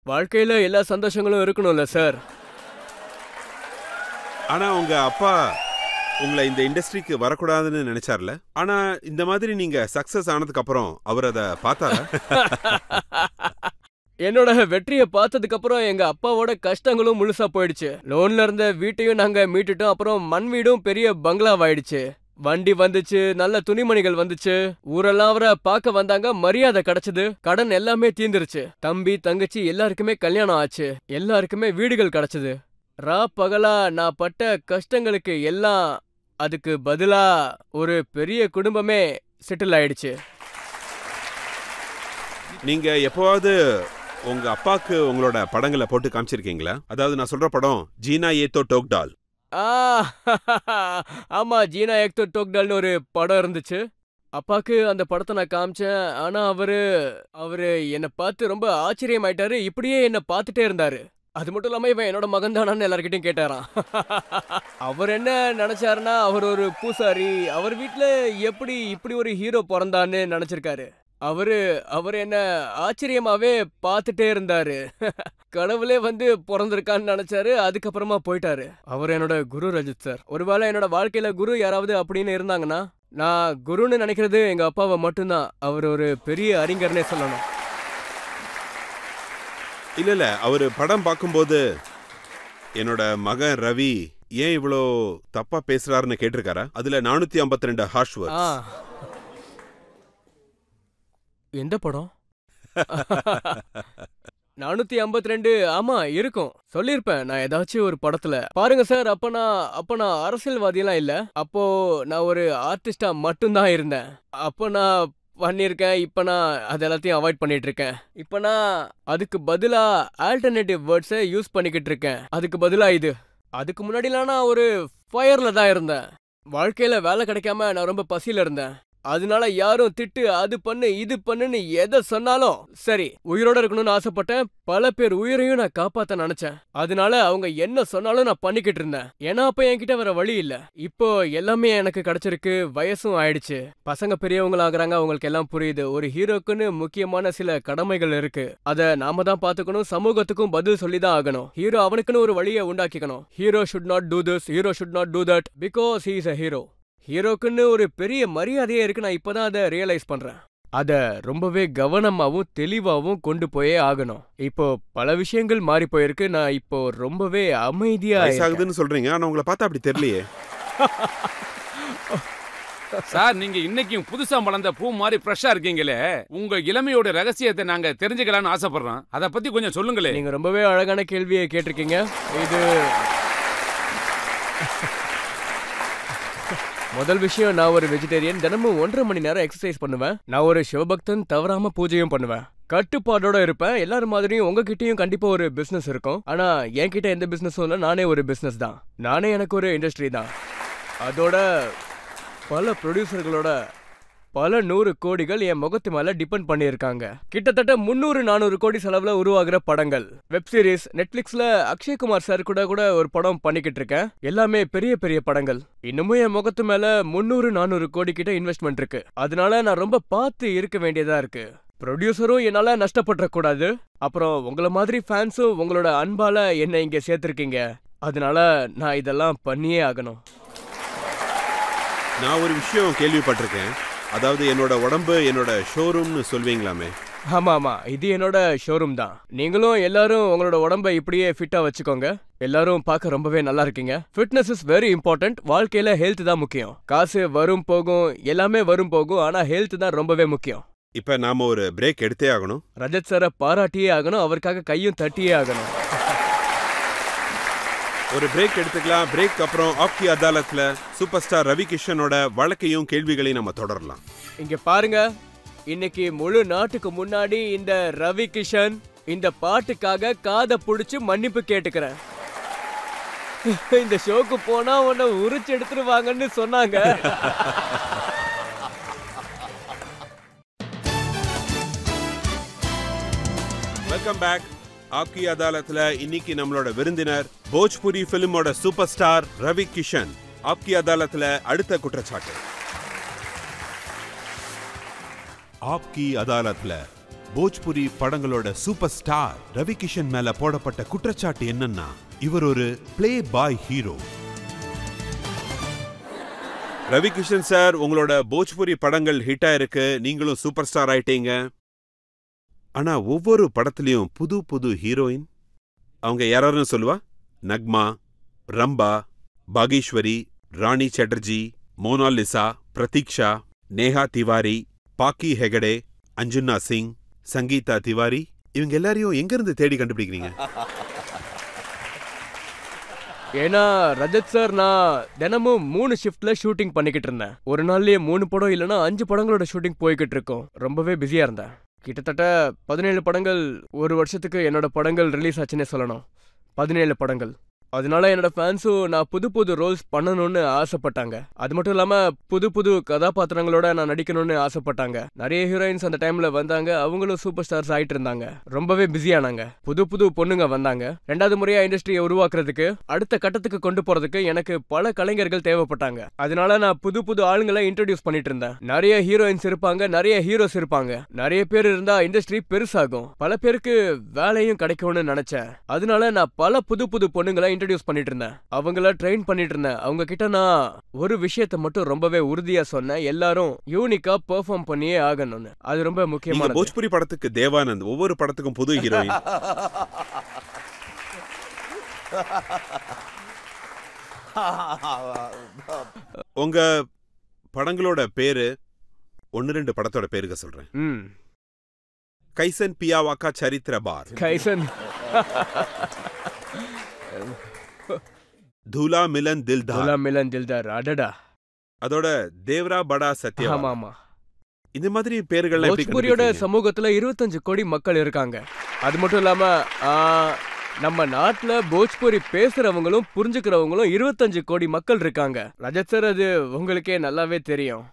S2: வாழ்க்கையில எல்லா சந்தோஷங்களும் இருக்கணும்ல சார்.
S1: ஆனா உங்க அப்பா உங்களை இந்த இண்டஸ்ட்ரிக்கு வரக்கூடாதுன்னு நினைச்சார்ல. ஆனா இந்த மாதிரி நீங்க சக்சஸ் ஆனதுக்கு அப்புறம் அவர் அதை பார்த்தாரா?
S2: என்னோட வெற்றியை பார்த்ததுக்கு அப்புறம் எங்க அப்பாவோட கஷ்டங்களும் முழுசா போயிடுச்சு. லோன்ல இருந்த வீட்டையும் நாங்க மீட்டுட்டோம். அப்புறம் மண் வீடும் பெரிய பங்களாவாயிடுச்சு. வண்டி வந்துச்சு, நல்ல துணிமணிகள் வந்துச்சு. ஊரெல்லாம் அவரை பார்க்க வந்தாங்க. மரியாதை கிடைச்சது. கடன் எல்லாமே தீந்துருச்சு. தம்பி தங்கச்சி எல்லாருக்குமே கல்யாணம் ஆச்சு. எல்லாருக்குமே வீடுகள் கிடைச்சது. பகலா நான் பட்ட கஷ்டங்களுக்கு எல்லாம் அதுக்கு பதிலா ஒரு பெரிய குடும்பமே செட்டில் ஆயிடுச்சு.
S1: நீங்க எப்பவாவது உங்க அப்பாக்கு உங்களோட படங்களை போட்டு காமிச்சிருக்கீங்களா? அதாவது நான் சொல்ற படம் ஜீனா ஏதோ டோக்டால்.
S2: ஆமா, ஜீனா ஏக்தோ டோக்டால்னு ஒரு படம் இருந்துச்சு. அப்பாக்கு அந்த படத்தை நான் காமிச்சேன். ஆனா அவரு என்னை பார்த்து ரொம்ப ஆச்சரியமாயிட்டாரு. இப்படியே என்னை பார்த்துட்டே இருந்தாரு. அது மட்டும் இல்லாம இவன் என்னோட மகன் தானான்னு எல்லார்கிட்டயும் கேட்டாராம். அவர் என்ன நினைச்சாருன்னா, அவர் ஒரு பூசாரி, அவர் வீட்ல எப்படி இப்படி ஒரு ஹீரோ பிறந்தான்னு நினைச்சிருக்காரு. அவரு அவரு என்ன ஆச்சரியமாவே பார்த்துட்டே இருந்தாரு. கடவுளே வந்து பிறந்திருக்கான்னு நினைச்சாரு. அதுக்கப்புறமா போயிட்டாரு. அவர் என்னோட குரு ரஜித் சார். ஒருவேளை என்னோட வாழ்க்கையில குரு யாராவது அப்படின்னு இருந்தாங்கன்னா, நான் குருன்னு நினைக்கிறது எங்க அப்பாவை மட்டும்தான். அவர் ஒரு பெரிய அறிஞர்னே சொல்லணும்.
S1: இல்ல அவரு படம் பார்க்கும்போது என்னோட மகன் ரவி ஏன் இவ்வளோ தப்பா பேசுறாருன்னு கேட்டிருக்காரா? அதுல 452 ஹார்ஷ்
S2: ஆ.
S1: வேர்ட்ஸ்.
S2: எந்த படம்? 452 ஆமா இருக்கும். சொல்லிருப்பேன் நான் ஏதாச்சும் ஒரு படத்துல. பாருங்க சார், அப்ப நான் அரசியல்வாதியெல்லாம் இல்ல. அப்போ நான் ஒரு ஆர்டிஸ்டா மட்டும்தான் இருந்தேன். அப்போ நான் பண்ணியிருக்கேன். இப்ப நான் அது எல்லாத்தையும் அவாய்ட் பண்ணிட்டு இருக்கேன். இப்ப நான் அதுக்கு பதிலா ஆல்டர்னேட்டிவ் வேர்ட்ஸை யூஸ் பண்ணிக்கிட்டு இருக்கேன். அதுக்கு பதிலா இது. அதுக்கு முன்னாடிலாம் நான் ஒரு ஃபயர்ல தான் இருந்தேன். வாழ்க்கையில வேலை கிடைக்காம நான் ரொம்ப பசியில இருந்தேன். அதனால யாரும் திட்டு, அது பண்ணு இது பண்ணுன்னு எதை சொன்னாலும் சரி, உயிரோட இருக்கணும்னு ஆசைப்பட்டேன். பல பேர் உயிரையும் நான் காப்பாத்த நினைச்சேன். அதனால அவங்க என்ன சொன்னாலும் நான் பண்ணிக்கிட்டு இருந்தேன். ஏன்னா அப்ப என்கிட்ட வேற வழி இல்ல. இப்போ எல்லாமே எனக்கு கிடைச்சிருக்கு. வயசும் ஆயிடுச்சு. பசங்க பெரியவங்களாகிறாங்க. அவங்களுக்கு எல்லாம் புரியுது. ஒரு ஹீரோக்குன்னு முக்கியமான சில கடமைகள் இருக்கு. அத நாம தான் பாத்துக்கணும். சமூகத்துக்கும் பதில் சொல்லி தான் ஆகணும். ஹீரோ அவனுக்குன்னு ஒரு வழியை உண்டாக்கிக்கணும். Hero should not do this, hero should not do that, because he is a hero. ஹீரோக்குன்னு ஒரு பெரிய மரியாதையே இருக்கு. நான் இப்பதான் அதை ரியலைஸ் பண்றேன். அத ரொம்பவே கவனமாவும் தெளிவாவும் கொண்டு போயே ஆகணும். இப்போ பல விஷயங்கள் மாறி போயிருக்கு. நான் இப்போ ரொம்பவே அமைதியா இருக்கேன்.
S1: வயசாகுதுன்னு சொல்றீங்க, ஆனா உங்களை பார்த்தா அப்படி தெரியலையே.
S4: சார், நீங்க இன்னைக்கும் புதுசா மலர்ந்த பூ மாதிரி ஃப்ரெஷ்ஷா இருக்கீங்களே. உங்க இளமையோட ரகசியத்தை நாங்க தெரிஞ்சுக்கலாம்னு ஆசைப்படுறோம். அத பத்தி கொஞ்சம் சொல்லுங்களே.
S2: நீங்க ரொம்பவே அழகான கேள்வியை கேட்டிருக்கீங்க. இது முதல் விஷயம், நான் ஒரு வெஜிடேரியன். தினமும் 1.5 மணி நேரம் எக்ஸசைஸ் பண்ணுவேன். நான் ஒரு சிவபக்தன். தவறாம பூஜையும் பண்ணுவேன். கட்டுப்பாடோட இருப்பேன். எல்லாரும் மாதிரியும் உங்ககிட்டயும் கண்டிப்பா ஒரு பிசினஸ் இருக்கும். ஆனா என்கிட்ட எந்த பிசினஸும் இல்ல. நானே ஒரு பிசினஸ் தான். நானே எனக்கு ஒரு இண்டஸ்ட்ரி தான். அதோட பல ப்ரொடியூசர்களோட பல 100 கோடிகள் என் முகத்து மேல டிபெண்ட் பண்ணியிருக்காங்க. கிட்டத்தட்ட 300-400 கோடி செலவுல உருவாகிற படங்கள், வெப் சீரிஸ். நெட்ஃபிளிக்ஸ்ல அக்ஷய்குமார் சார் கூட ஒரு படம் பண்ணிக்கிட்டு இருக்கேன். எல்லாமே பெரிய பெரிய படங்கள். இன்னமும் என் முகத்து மேல 300-400 கோடி கிட்ட இன்வெஸ்ட்மெண்ட் இருக்கு. அதனால நான் ரொம்ப பார்த்து இருக்க வேண்டியதா இருக்கு. ப்ரொடியூசரும் என்னால நஷ்டப்பட்டுற கூடாது. அப்புறம் உங்கள மாதிரி ஃபேன்ஸும் உங்களோட அன்பால என்னை இங்க சேர்த்திருக்கீங்க. அதனால நான் இதெல்லாம் பண்ணியே ஆகணும்.
S1: நான் ஒரு விஷயம் கேள்விப்பட்டிருக்கேன். அதாவது என்னோட உடம்பு என்னோட ஷோரூம்னு சொல்வீங்களாமே.
S2: ஆமா, இது என்னோட ஷோரூம் தான். நீங்களும் எல்லாரும் உங்களோட உடம்ப இப்படியே ஃபிட்டா வச்சுக்கோங்க. எல்லாரும் பார்க்க ரொம்பவே நல்லா இருக்கீங்க. Fitness is very important. வாழ்க்கையில ஹெல்த் தான் முக்கியம். காசு வரும் போகும், எல்லாமே வரும் போகும். ஆனா ஹெல்த் தான் ரொம்பவே முக்கியம்.
S1: இப்ப நாம ஒரு பிரேக் எடுத்தே ஆகணும்.
S2: ரஜத் சாரை பாராட்டியே ஆகணும். அவருக்காக கையும் தட்டியே ஆகணும்.
S1: ஒரு பிரேக் எடுத்துக்கலாம். பிரேக் அப்புறம் ஆப்கி அதாலத்ல சூப்பர் ஸ்டார் ரவி கிஷனோட வழக்கையும் கேள்விகளையும் நம்ம தொடரலாம்.
S2: இங்க பாருங்க, இன்னைக்கு முழு நாட்டுக்கு முன்னாடி இந்த ரவி கிஷன் இந்த பாட்டுக்காக காதை புடிச்சு மன்னிப்பு கேட்டுக்கிறேன். இந்த ஷோக்கு போனா உன்னை உரிச்சு எடுத்துருவாங்கன்னு சொன்னாங்க.
S1: Welcome back. ஆப்கி அதாலத்ல இன்னைக்கு நம்மளோட விருந்தினர் போஜ்புரி பிலிமோட சூப்பர் ஸ்டார் ரவி கிஷன். ஆப்கி அதாலத்ல அடுத்த குற்றச்சாட்டு. ஆப்கி அதாலத்ல போஜ்புரி படங்களோட சூப்பர் ஸ்டார் ரவி கிஷன் மேல போடப்பட்ட குற்றச்சாட்டு என்னன்னா, இவர் ஒரு play boy hero. Ravi Kishan sir, உங்களோட போஜ்புரி படங்கள் ஹிட்டா இருக்கு. நீங்களும் சூப்பர் ஸ்டார் ஆயிட்டீங்க. ஆனா ஒவ்வொரு படத்திலையும் புது புது ஹீரோயின். அவங்க யாராருன்னு சொல்லுவா? நக்மா, ரம்பா, பாகேஸ்வரி, ராணி சட்டர்ஜி, மோனாலிசா, பிரதீக்ஷா, நேஹா திவாரி, பாக்கி ஹெகடே, அஞ்சுன்னா சிங், சங்கீதா திவாரி. இவங்க எல்லாரையும் எங்க இருந்து தேடி கண்டுபிடிக்கிறீங்க?
S2: ஏன்னா ரஜத் சார், நான் தினமும் 3 ஷிஃப்ட்ல ஷூட்டிங் பண்ணிக்கிட்டு இருந்தேன். ஒரு நாள்லயே 3 படம் இல்லைன்னா 5 படங்களோட ஷூட்டிங் போய்கிட்டு இருக்கோம். ரொம்பவே பிஸியா இருந்தேன். கிட்டத்தட்ட 17 படங்கள் ஒரு வருஷத்துக்கு என்னோட படங்கள் ரிலீஸ் ஆச்சுன்னே சொல்லணும். 17 படங்கள். அதனால என்னோட ஃபேன்ஸும் நான் புது புது ரோல்ஸ் பண்ணணும்னு ஆசைப்பட்டாங்க. அது மட்டும் இல்லாம புது புது கதாபாத்திரங்களோட நான் நடிக்கணும்னு ஆசைப்பட்டாங்க. நிறைய ஹீரோயின்ஸ் அந்த டைம்ல வந்தாங்க. அவங்களும் சூப்பர் ஸ்டார்ஸ் ஆயிட்டு இருந்தாங்க. ரொம்பவே பிஸியானாங்க. புது புது பொண்ணுங்க வந்தாங்க. 2வது முறையா இண்டஸ்ட்ரியை உருவாக்குறதுக்கு, அடுத்த கட்டத்துக்கு கொண்டு போறதுக்கு எனக்கு பல கலைஞர்கள் தேவைப்பட்டாங்க. அதனால நான் புது புது ஆளுங்களை இன்ட்ரோடியூஸ் பண்ணிட்டு இருந்தேன். நிறைய ஹீரோயின்ஸ் இருப்பாங்க, நிறைய ஹீரோஸ் இருப்பாங்க. நிறைய பேர் இருந்தா இண்டஸ்ட்ரி பெருசாகும். பல பேருக்கு வேலையும் கிடைக்கும்னு நினைச்சேன். அதனால நான் பல புது புது பொண்ணுங்களை இன்ட்ரோடியூஸ் பண்ணிட்டு இருந்தேன். அவங்கள ட்ரெயின் பண்ணிட்டு இருந்தேன். அவங்க கிட்ட நான் ஒரு விஷயத்தை மட்டும் ரொம்பவே உறுதியா சொன்னேன். எல்லாரும் யூனிக்கா பெர்ஃபார்ம் பண்ணியே ஆகணும்னு. அது ரொம்ப முக்கியமானது.
S1: போஜ்புரி படத்துக்கு தேவானந்த், ஒவ்வொரு படத்துக்கும் புது ஹீரோயின். உங்க படங்களோட பேரு 1-2 படத்தோட பேருக்க சொல்றேன். கைசன் பியாவாக்கா சரித்திர பார்,
S2: கைசன்,
S1: தூலா மிலன் தில்தார்,
S2: தூலா மிலன் தில்தார், அடடா.
S1: அதோட தேவரா படா சத்யா.
S2: ஆமா ஆமா.
S1: இந்த மாதிரி பேர்கள்
S2: போஜ்புரியோட சமூகத்துல 25 கோடி மக்கள் இருக்காங்க. அது மட்டும் இல்லாம நம்ம நாட்டுல போஜ்புரி பேசுறவங்களும் புரிஞ்சுக்கிறவங்களும் 25 கோடி மக்கள் இருக்காங்க. ரஜத் சார், அது உங்களுக்கே நல்லாவே தெரியும்.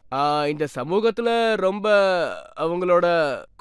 S2: இந்த சமூகத்துல ரொம்ப அவங்களோட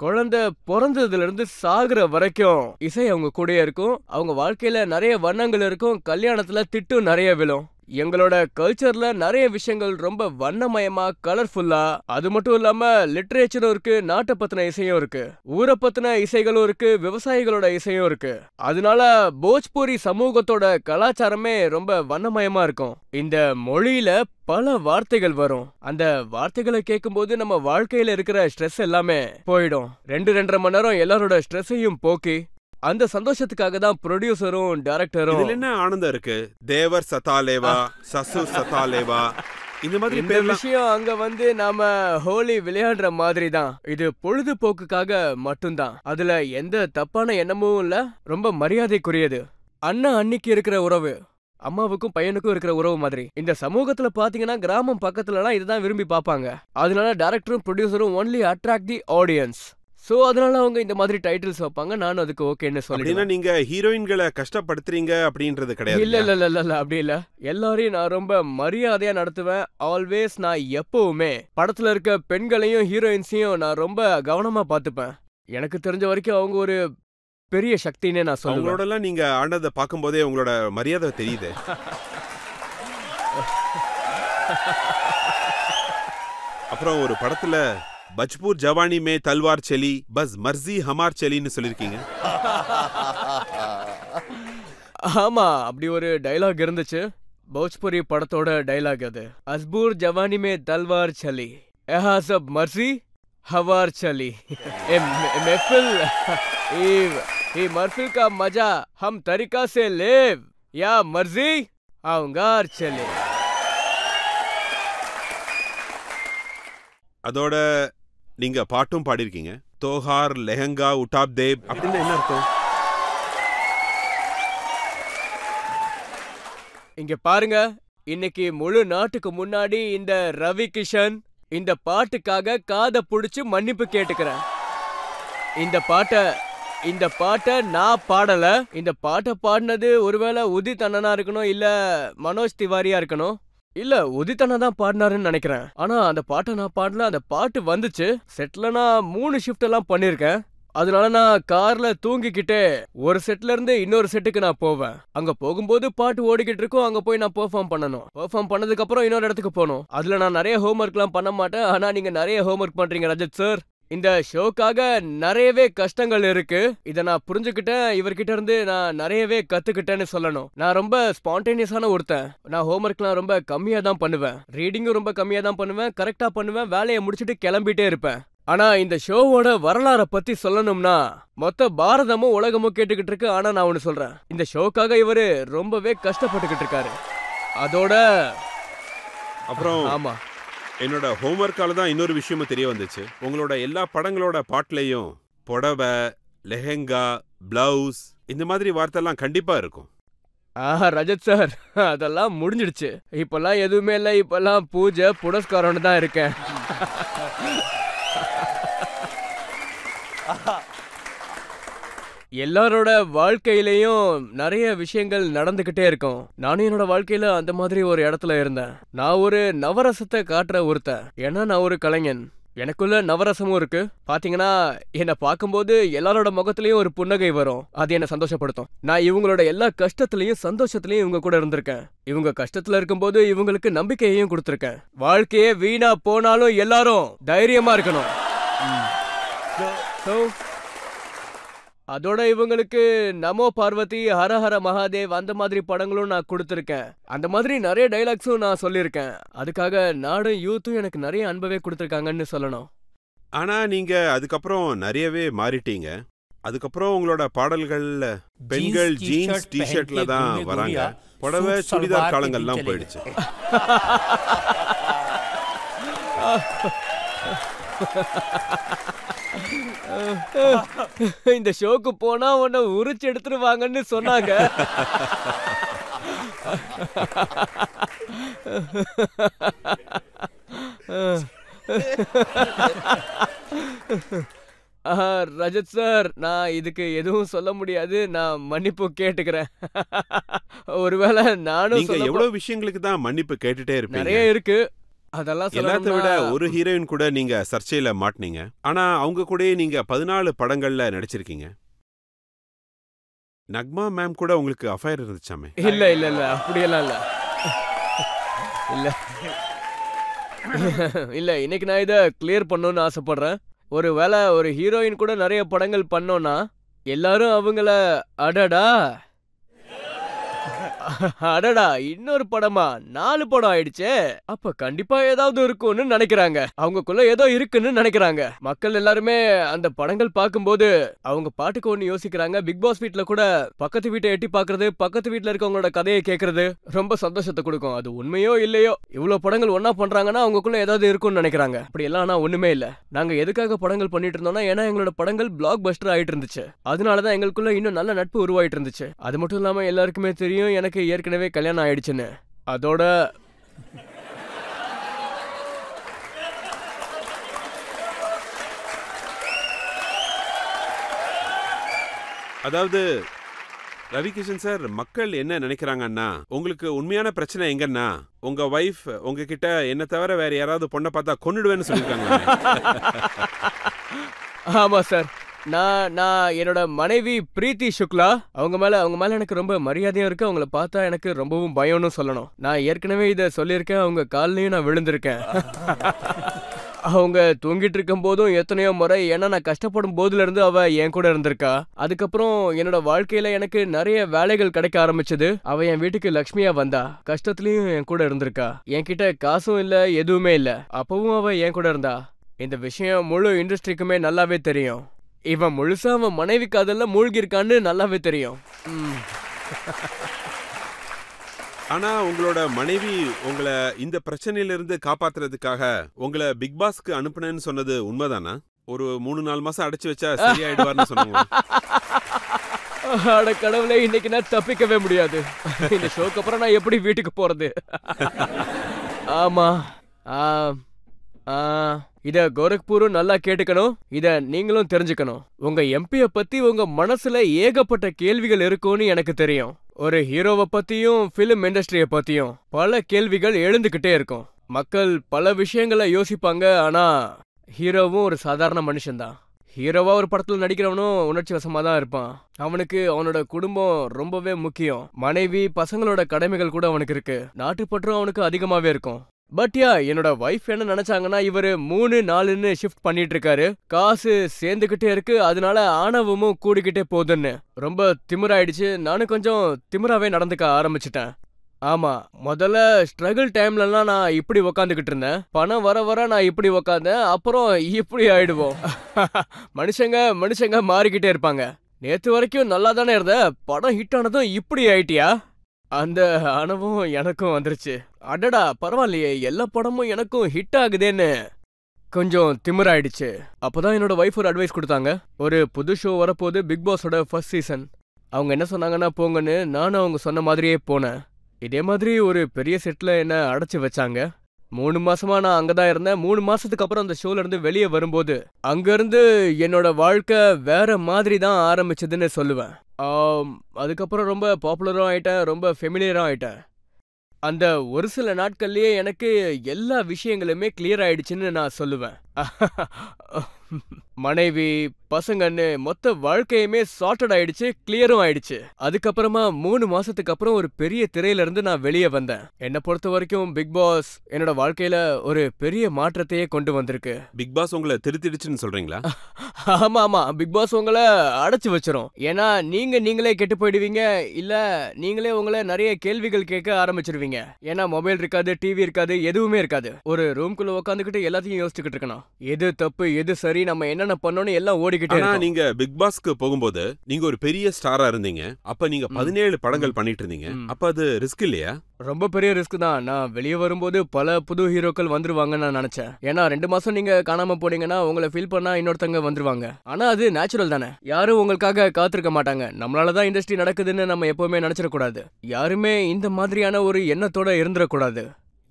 S2: குழந்தை பிறந்ததுல இருந்து சாகுற வரைக்கும் இசை அவங்க கூடயே இருக்கும். அவங்க வாழ்க்கையில நிறைய வண்ணங்கள் இருக்கும். கல்யாணத்துல திட்டும் நிறைய விழும். எங்களோட கல்ச்சர்ல நிறைய விஷயங்கள் ரொம்ப வண்ணமயமா, கலர்ஃபுல்லா. அது மட்டும் இல்லாம லிட்ரேச்சரும் இருக்கு, நாட்டை பத்தின இசையும் இருக்கு, ஊரை பத்தின இசைகளும் இருக்கு, விவசாயிகளோட இசையும் இருக்கு. அதனால போஜ்புரி சமூகத்தோட கலாச்சாரமே ரொம்ப வண்ணமயமா இருக்கும். இந்த மொழியில பல வார்த்தைகள் வரும். அந்த வார்த்தைகளை கேட்கும்போது நம்ம வாழ்க்கையில இருக்கிற ஸ்ட்ரெஸ் எல்லாமே போயிடும். 2-2.5 மணி நேரம் எல்லாரோட ஸ்ட்ரெஸ்ஸையும் போக்கி அந்த சந்தோஷத்துக்காக தான் ப்ரொடியூசரும் டைரக்டரும்.
S1: இதுல என்ன ஆனந்தம் இருக்கு? தேவர் சதாலேவா, சசு சதாலேவா, இந்த மாதிரி
S2: இந்த விஷயம் அங்க நாம ஹோலி விளையாடுற மாதிரி தான். இது பொழுதுபோக்குக்காக மட்டும்தான். அதுல எந்த தப்பான எண்ணமும் இல்ல. ரொம்ப மரியாதைக்குரியது. அண்ணா அன்னிக்கு இருக்கிற உறவு அம்மாவுக்கும் பையனுக்கும் இருக்கிற உறவு மாதிரி. இந்த சமூகத்துல பாத்தீங்கன்னா கிராமம் பக்கத்துலலாம் இதுதான் விரும்பி பாப்பாங்க. அதனால டைரக்டரும் ப்ரொடியூசரும் only attract the audience. So அதனால அவங்க இந்த மாதிரி டைட்டில்ஸ் வைப்பாங்க. நானும் அதுக்கு ஓகேன்னு சொல்லிடுறேன்.
S1: நீங்க ஹீரோயின்களை கஷ்டப்படுத்துறீங்க அப்படின்றது கிடையாது.
S2: இல்ல இல்ல இல்ல இல்ல, அப்படி இல்ல. எல்லாரையும் நான் ரொம்ப மரியாதையா நடத்துவேன். ஆல்வேஸ் நான் எப்பவுமே படத்துல இருக்க பெண்களையும் ஹீரோயின்ஸையும் நான் ரொம்ப கவனமா பாத்துப்பேன். எனக்கு தெரிஞ்ச வரைக்கும் அவங்க ஒரு பெரிய சக்தினே நான் சொல்லுவேன்.
S1: அவங்களோட நீங்க ஆனதை பார்க்கும்போதே உங்களோட மரியாதை தெரியுது. அப்புறம் ஒரு படத்துல பஜ்பூர் ஜவானி மே தல்வார் செலி பஸ் மர்ஜி ஹமார் செலின்னு சொல்லிருக்கீங்க.
S2: ஆமா, அப்படி ஒரு டைலாக் இருந்துச்சு. போஜ்புரி படத்தோட டைலாக் அது. அஸ்பூர் ஜவானி மே தல்வார் சலி எஹா சப் மர்ஜி ஹவார் சலி. महफिल का मजा हम तरीका से लेव या मर्जी आऊंगार चले.
S1: அதோட நீங்க பாட்டும் பாடிருக்கீங்க. தோஹார் லெஹங்கா உட்டாப் தேவ் அப்படின்னு என்ன அர்த்தம்?
S2: இங்க பாருங்க, இன்னைக்கு முழு நாட்டுக்கு முன்னாடி இந்த ரவி கிஷன் இந்த பாட்டுக்காக காதை புடிச்சு மன்னிப்பு கேட்டுக்கிறேன். இந்த பாட்டை நான் பாடல. இந்த பாட்டை பாடினது ஒருவேளை உதித் அண்ணனா இருக்கணும், இல்ல மனோஜ் திவாரியா இருக்கணும், இல்ல உதித் அண்ணா தான் பாடினாருன்னு நினைக்கிறேன். ஆனா அந்த பாட்டை நான் பாடல. அந்த பாட்டு வந்துச்சு. செட்ல நான் 3 ஷிஃப்ட் எல்லாம் பண்ணிருக்கேன். அதனால நான் கார்ல தூங்கிக்கிட்டே ஒரு செட்ல இருந்து இன்னொரு செட்டுக்கு நான் போவேன். அங்க போகும்போது பாட்டு ஓடிக்கிட்டு இருக்கும். அங்க போய் நான் பெர்ஃபார்ம் பண்ணணும். பெர்ஃபார்ம் பண்ணதுக்கு அப்புறம் இன்னொரு இடத்துக்கு போகணும். அதுல நான் நிறைய ஹோம்ஒர்க் எல்லாம் பண்ண மாட்டேன். ஆனா நீங்க நிறைய ஹோம்ஒர்க் பண்றீங்க ரஜத் சார். இந்த ஷோக்காக நிறையவே கஷ்டங்கள் இருக்கு. இத நான் புரிஞ்சுக்கிட்டேன். இவர்கிட்ட இருந்து நான் நிறையவே கத்துக்கிட்டேன்னு சொல்லணும். நான் ரொம்ப ஸ்பான்டேனியஸான ஒருத்தன். நான் ஹோம்ஒர்க்லாம் ரொம்ப கம்மியா தான் பண்ணுவேன். ரீடிங்கும் ரொம்ப கம்மியா தான் பண்ணுவேன். கரெக்டா பண்ணுவேன். வேலையை முடிச்சுட்டு கிளம்பிட்டே இருப்பேன். ஆனா இந்த ஷோவோட வரலாற பத்தி சொல்லணும்னா மொத்த பாரதமும் உலகமும் கேட்டுக்கிட்டு இருக்கு. ஆனா நான் ஒண்ணு சொல்றேன், இந்த ஷோக்காக இவரு ரொம்பவே கஷ்டப்பட்டுக்கிட்டு இருக்காரு. அதோட
S1: அப்புறம்
S2: ஆமா,
S1: என்னோட ஹோம்ஒர்க்கால தான் இன்னொரு விஷயமும் தெரிய வந்துச்சு. உங்களோட எல்லா படங்களோட பாட்டுலையும் புடவை, லெஹங்கா, பிளவுஸ் இந்த மாதிரி வார்த்தைலாம் கண்டிப்பா இருக்கும்.
S2: ரஜத் சார், அதெல்லாம் முடிஞ்சிடுச்சு. இப்பெல்லாம் எதுவுமே இல்லை. இப்பெல்லாம் பூஜை புரஸ்காரம்னு தான் இருக்கேன். எல்லாரோட வாழ்க்கையிலயும் நிறைய விஷயங்கள் நடந்துகிட்டே இருக்கும். நானும் என்னோட வாழ்க்கையில அந்த மாதிரி ஒரு இடத்துல இருந்தேன். நான் ஒரு நவரசத்தை காட்டுற ஒருத்தன். ஏன்னா நான் ஒரு கலைஞன். எனக்குள்ள நவரசமும் இருக்கு. பாத்தீங்கன்னா என்னை பார்க்கும்போது எல்லாரோட முகத்திலயும் ஒரு புன்னகை வரும். அது என்ன சந்தோஷப்படுத்தும். நான் இவங்களோட எல்லா கஷ்டத்திலையும் சந்தோஷத்திலையும் இவங்க கூட இருந்திருக்கேன். இவங்க கஷ்டத்துல இருக்கும்போது இவங்களுக்கு நம்பிக்கையையும் கொடுத்திருக்கேன். வாழ்க்கையே வீணா போனாலும் எல்லாரும் தைரியமா இருக்கணும். அதோட இவங்களுக்கு நமோ பார்வதி, ஹரஹர மகாதேவ் அந்த மாதிரி படங்களும் நான் கொடுத்துருக்கேன். அந்த மாதிரி நிறைய டைலாக்ஸும் நான் சொல்லியிருக்கேன். அதுக்காக நாடும் யூத்தும் எனக்கு நிறைய அன்பவே கொடுத்துருக்காங்கன்னு சொல்லணும்.
S1: ஆனா நீங்க அதுக்கப்புறம் நிறையவே மாறிட்டீங்க. அதுக்கப்புறம் உங்களோட பாடல்கள்ல பெண்கள் ஜீன்ஸ் டிஷர்ட்ல தான் வராங்க. புடவை சுடிதார் காலங்கள்லாம் போயிடுச்சு.
S2: இந்த ஷோக்கு போனா உன்னை உரிச்சு எடுத்துருவாங்கன்னு சொன்னாங்க. ரஜத் சார், நான் இதுக்கு எதுவும் சொல்ல முடியாது. நான் மன்னிப்பு கேட்டுக்கிறேன். ஒருவேளை நானும்
S1: எவ்வளவு விஷயங்களுக்கு தான் மன்னிப்பு கேட்டுட்டே இருப்பீங்க.
S2: நிறைய இருக்கு. அதெல்லாம்
S1: எல்லாத்த விட ஒரு ஹீரோயின் கூட நீங்க சர்ச்சையில மாட்டினீங்க. ஆனா அவங்க கூட நீங்க 14 படங்கள்ல நடிச்சிருக்கீங்க. நக்மா மேம் கூட உங்களுக்கு அஃபயர் இருந்துச்சாமே?
S2: இல்ல இல்ல இல்ல, அப்படியெல்லாம் இல்ல. இல்ல இல்ல, இன்னைக்கு நான் இதை கிளியர் பண்ணணும்னு ஆசைப்படுறேன். ஒருவேளை ஒரு ஹீரோயின் கூட நிறைய படங்கள் பண்ணோம்னா எல்லாரும் அவங்கள அடடா அடடா இன்னொரு படமா 4 படம் ஆயிடுச்சே, அப்ப கண்டிப்பா ஏதாவது இருக்கும்னு நினைக்கிறாங்க. அவங்களுக்குள்ள ஏதோ இருக்குன்னு நினைக்கிறாங்க. மக்கள் எல்லாருமே அந்த படங்கள் பார்க்கும்போது அவங்க பாட்டுக்கு ஒண்ணு யோசிக்கிறாங்க. பிக் பாஸ் வீட்ல கூட பக்கத்து வீட்டை எட்டி பாக்குறது, பக்கத்து வீட்ல இருக்கவங்களோட கதையை கேட்கறது ரொம்ப சந்தோஷத்தை கொடுக்கும். அது உண்மையோ இல்லையோ, இவ்வளவு படங்கள் ஒன்னா பண்றாங்கன்னா அவங்களுக்குள்ள ஏதாவது இருக்கும்னு நினைக்கிறாங்க. அப்படி எல்லாம் ஆனா ஒண்ணுமே இல்ல. நாங்க எதுக்காக படங்கள் பண்ணிட்டு இருந்தோம்னா, ஏன்னா எங்களோட படங்கள் பிளாக் பஸ்டர் ஆயிட்டு இருந்துச்சு. அதனாலதான் எங்களுக்குள்ள இன்னும் நல்ல நட்பு உருவாயிட்டு இருந்துச்சு. அது மட்டும் இல்லாம எல்லாருக்குமே தெரியும் எனக்கு ஏற்கனவே கல்யாணம் ஆயிடுச்சுன்னு. அதோட
S1: அதாவது ரவிகிஷன் சார், மக்கள் என்ன நினைக்கிறாங்கன்னா, உங்களுக்கு உண்மையான பிரச்சனை எங்கன்னா உங்க வைஃப் உங்ககிட்ட என்ன தவிர வேற யாராவது பொண்ணை பார்த்தா கொன்னுடுவேன்னு சொல்லியிருக்காங்க.
S2: ஆமா சார், நான் என்னோட மனைவி பிரீத்தி சுக்லா, அவங்க மேல எனக்கு ரொம்ப மரியாதையும் இருக்கு. அவங்கள பார்த்தா எனக்கு ரொம்பவும் பயம்னு சொல்லணும். நான் ஏற்கனவே இதை சொல்லியிருக்கேன். அவங்க காலையும் நான் விழுந்திருக்கேன். அவங்க தூங்கிட்டு இருக்கும் போதும் எத்தனையோ முறை. ஏன்னா நான் கஷ்டப்படும் போதுல இருந்து அவ என் கூட இருந்திருக்கா. அதுக்கப்புறம் என்னோட வாழ்க்கையில எனக்கு நிறைய வேலைகள் கிடைக்க ஆரம்பிச்சது. அவ என் வீட்டுக்கு லக்ஷ்மியா வந்தா. கஷ்டத்துலயும் என் கூட இருந்திருக்கா. என்கிட்ட காசும் இல்ல, எதுவுமே இல்ல, அப்பவும் அவ என் கூட இருந்தா. இந்த விஷயம் முழு இண்டஸ்ட்ரிக்குமே நல்லாவே தெரியும். இவன் முழுசா அவன் மனைவி காதல்ல மூழ்கி இருக்கான்னு நல்லாவே தெரியும்.
S1: ஆனா உங்களோட மனைவி உங்களை இந்த பிரச்சனையிலிருந்து காப்பாத்துறதுக்காக உங்களை பிக் பாஸ்க்கு அனுப்புனேன்னு சொன்னது உண்மைதானா? ஒரு 3-4 மாசம் அடைச்சு வச்சா சரியாயிடுவார்னு சொன்னாங்க.
S2: அட கடவுளே, இன்னைக்கு நான் தப்பிக்கவே முடியாது. இந்த ஷோக்கு அப்புறம் நான் எப்படி வீட்டுக்கு போறது? ஆமா, இத கோரக்பூரும் நல்லா கேட்டுக்கணும். இத நீங்களும் தெரிஞ்சுக்கணும். உங்க எம்பிய பத்தி உங்க மனசுல ஏகப்பட்ட கேள்விகள் இருக்கும்னு எனக்கு தெரியும். ஒரு ஹீரோவை பத்தியும் பிலிம் இண்டஸ்ட்ரிய பத்தியும் பல கேள்விகள் எழுந்துகிட்டே இருக்கும். மக்கள் பல விஷயங்களை யோசிப்பாங்க. ஆனா ஹீரோவும் ஒரு சாதாரண மனுஷன்தான். ஹீரோவா ஒரு படத்துல நடிக்கிறவனும் உணர்ச்சி வசமா தான் இருப்பான். அவனுக்கு அவனோட குடும்பம் ரொம்பவே முக்கியம். மனைவி, பசங்களோட கடமைகள் கூட அவனுக்கு இருக்கு. நாட்டுப்பற்றும் அவனுக்கு அதிகமாவே இருக்கும். பட் என்னோட வைஃப் என்ன நினைச்சாங்கன்னா, இவரு 3-4ன்னு ஷிஃப்ட் பண்ணிட்டு இருக்காரு, காசு சேர்ந்துகிட்டே இருக்கு, அதனால ஆணவமும் கூடிக்கிட்டே போகுதுன்னு ரொம்ப திமிராயிடுச்சு. நானும் கொஞ்சம் திமிராவே நடந்துக்க ஆரம்பிச்சிட்டேன். ஆமா, முதல்ல ஸ்ட்ரகிள் டைம்லலாம் நான் இப்படி உக்காந்துக்கிட்டு இருந்தேன். பணம் வர வர நான் இப்படி உக்காந்தேன். அப்புறம் இப்படி ஆயிடுவோம். மனுஷங்க மாறிக்கிட்டே இருப்பாங்க. நேத்து வரைக்கும் நல்லா தானே இருந்த, படம் ஹிட் ஆனதும் இப்படி ஆயிட்டியா? அந்த ஆணவம் எனக்கும் வந்துருச்சு. அடடா பரவாயில்லையே, எல்லா படமும் எனக்கும் ஹிட் ஆகுதேன்னு கொஞ்சம் திமிராயிடுச்சு. அப்பதான் என்னோட வைஃப் ஒரு அட்வைஸ் கொடுத்தாங்க. ஒரு புது ஷோ வரப்போது, பிக் பாஸோட ஃபர்ஸ்ட் சீசன். அவங்க என்ன சொன்னாங்கன்னா போங்கன்னு. நானும் அவங்க சொன்ன மாதிரியே போனேன். இதே மாதிரி ஒரு பெரிய செட்ல என்ன அடைச்சு வச்சாங்க. 3 மாசமா நான் அங்கதான் இருந்தேன். 3 மாசத்துக்கு அப்புறம் அந்த ஷோல இருந்து வெளியே வரும்போது அங்கிருந்து என்னோட வாழ்க்கை வேற மாதிரி தான் ஆரம்பிச்சதுன்னு சொல்லுவேன். அதுக்கப்புறம் ரொம்ப பாப்புலரும் ஆயிட்டேன், ரொம்ப ஃபெமிலியரும் ஆயிட்டேன். அந்த ஒரு சில நாட்கள்லயே எனக்கு எல்லா விஷயங்களுமே கிளியர் ஆயிடுச்சுன்னு நான் சொல்லுவேன். மனைவி, பசங்கன்னு மொத்த வாழ்க்கையுமே சார்ட்டட் ஆயிடுச்சு, கிளியரும் ஆயிடுச்சு. அதுக்கப்புறமா 3 மாசத்துக்கு அப்புறம் ஒரு பெரிய திரையில இருந்து நான் வெளியே வந்தேன். என்னை பொறுத்த வரைக்கும் பிக் பாஸ் என்னோட வாழ்க்கையில ஒரு பெரிய மாற்றத்தையே கொண்டு வந்திருக்கு.
S1: பிக் பாஸ் உங்களை திருத்திடுச்சுன்னு சொல்றீங்களா?
S2: ஆமா ஆமா, பிக் பாஸ் உங்களை அடைச்சு வச்சிரும். ஏன்னா நீங்களே கெட்டு போயிடுவீங்க, இல்ல நீங்களே உங்களை நிறைய கேள்விகள் கேட்க ஆரம்பிச்சிருவீங்க. ஏன்னா மொபைல் இருக்காது, டிவி இருக்காது, எதுவுமே இருக்காது. ஒரு ரூம்குள்ள உட்காந்துக்கிட்டு எல்லாத்தையும் யோசிச்சுக்கிட்டு இருக்கணும். எது தப்பு, எது சரி, நம்ம என்னென்ன பண்ணோம்னு எல்லாம் ஓடிக்கிட்டே
S1: ஆனா
S2: இருக்கும்.
S1: நீங்க பிக் பாஸ்க்கு போகும்போது நீங்க ஒரு பெரிய ஸ்டாரா இருந்தீங்க. அப்ப நீங்க 17 படங்கள் பண்ணிட்டு இருந்தீங்க. அப்ப அது ரிஸ்க் இல்லையா?
S2: ரொம்ப பெரிய ரிஸ்க் தான். நான் வெளியே வரும்போது பல புது ஹீரோக்கள் வந்துருவாங்கன்னு நான் நினைச்சேன். ஏன்னா 2 மாசம் நீங்க காணாம போனீங்கன்னா உங்களை ஃபீல் பண்ணா இன்னொருத்தங்க வந்துருவாங்க. ஆனா அது நேச்சுரல் தானே. யாரும் உங்களுக்காக காத்திருக்க மாட்டாங்க. நம்மளாலதான் இண்டஸ்ட்ரி நடக்குதுன்னு நம்ம எப்பவுமே நினைச்சிடக்கூடாது. யாருமே இந்த மாதிரியான ஒரு எண்ணத்தோட இருந்துடக்கூடாது.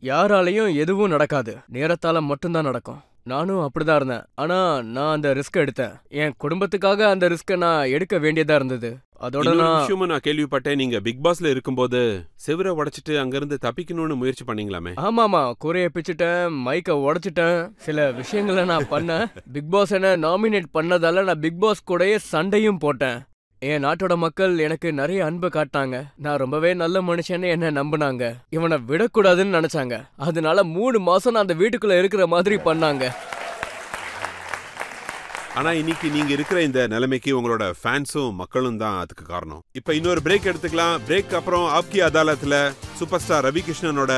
S2: யாராலையும் எதுவும் நடக்காது, நேரத்தால மட்டும்தான் நடக்கும். நானும் அப்படிதான் இருந்தேன். ஆனா நான் அந்த ரிஸ்க் எடுத்தேன். என் குடும்பத்துக்காக அந்த ரிஸ்க நான் எடுக்க வேண்டியதா இருந்தது. அதோட
S1: நான் கேள்விப்பட்டேன், நீங்க பிக் பாஸ்ல இருக்கும்போது செவரை உடைச்சிட்டு அங்கிருந்து தப்பிக்கணும்னு முயற்சி பண்ணீங்களாமே?
S2: ஆமாமா, கூரையை பிச்சுட்டேன், மைக்க உடைச்சிட்டேன், சில விஷயங்களை நான் பண்ணேன். பிக் பாஸ் என்ன நாமினேட் பண்ணதால நான் பிக் பாஸ் கூடயே சண்டையும் போட்டேன். என் நாட்டோட மக்கள் எனக்கு நிறைய அன்பை காட்டினாங்க. நான் ரொம்பவே நல்ல மனுஷன்னு என்ன நம்பினாங்க. இவனை விடக்கூடாதுன்னு நினைச்சாங்க. அதனால 3 மாசம் நான் அந்த வீட்டுக்குள்ள இருக்கிற மாதிரி பண்ணாங்க.
S1: ஆனா இன்னைக்கு நீங்க இருக்கிற இந்த நிலைமைக்கு உங்களோட ஃபேன்ஸும் மக்களும் தான் அதுக்கு காரணம். இப்ப இன்னொரு பிரேக் எடுத்துக்கலாம். பிரேக் அப்புறம் ஆப்கி அதாலத்ல சூப்பர் ஸ்டார் ரவி கிருஷ்ணனோட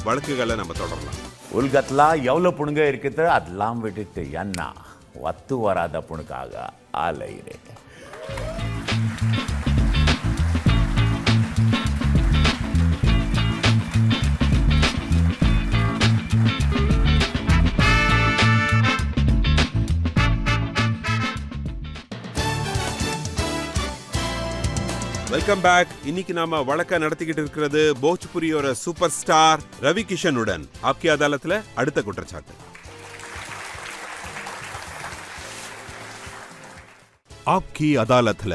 S1: வழக்குகளை நம்ம தொடரலாம்.
S5: உலகத்துல எவ்வளவு புணுங்க இருக்குது, அதெல்லாம் விட்டுட்டு என்ன ஒத்து வராத புணுக்காக ஆலையிறேன்.
S1: Welcome back. இன்னைக்கு நாம வழக்க நடத்திக்கிட்டு இருக்கிறது போஜ்புரியோட சூப்பர் ஸ்டார் ரவி கிஷனுடன். ஆப்கி அதாலத்ல அடுத்த குற்றச்சாட்டு. ஆப்கி அதாலத்ல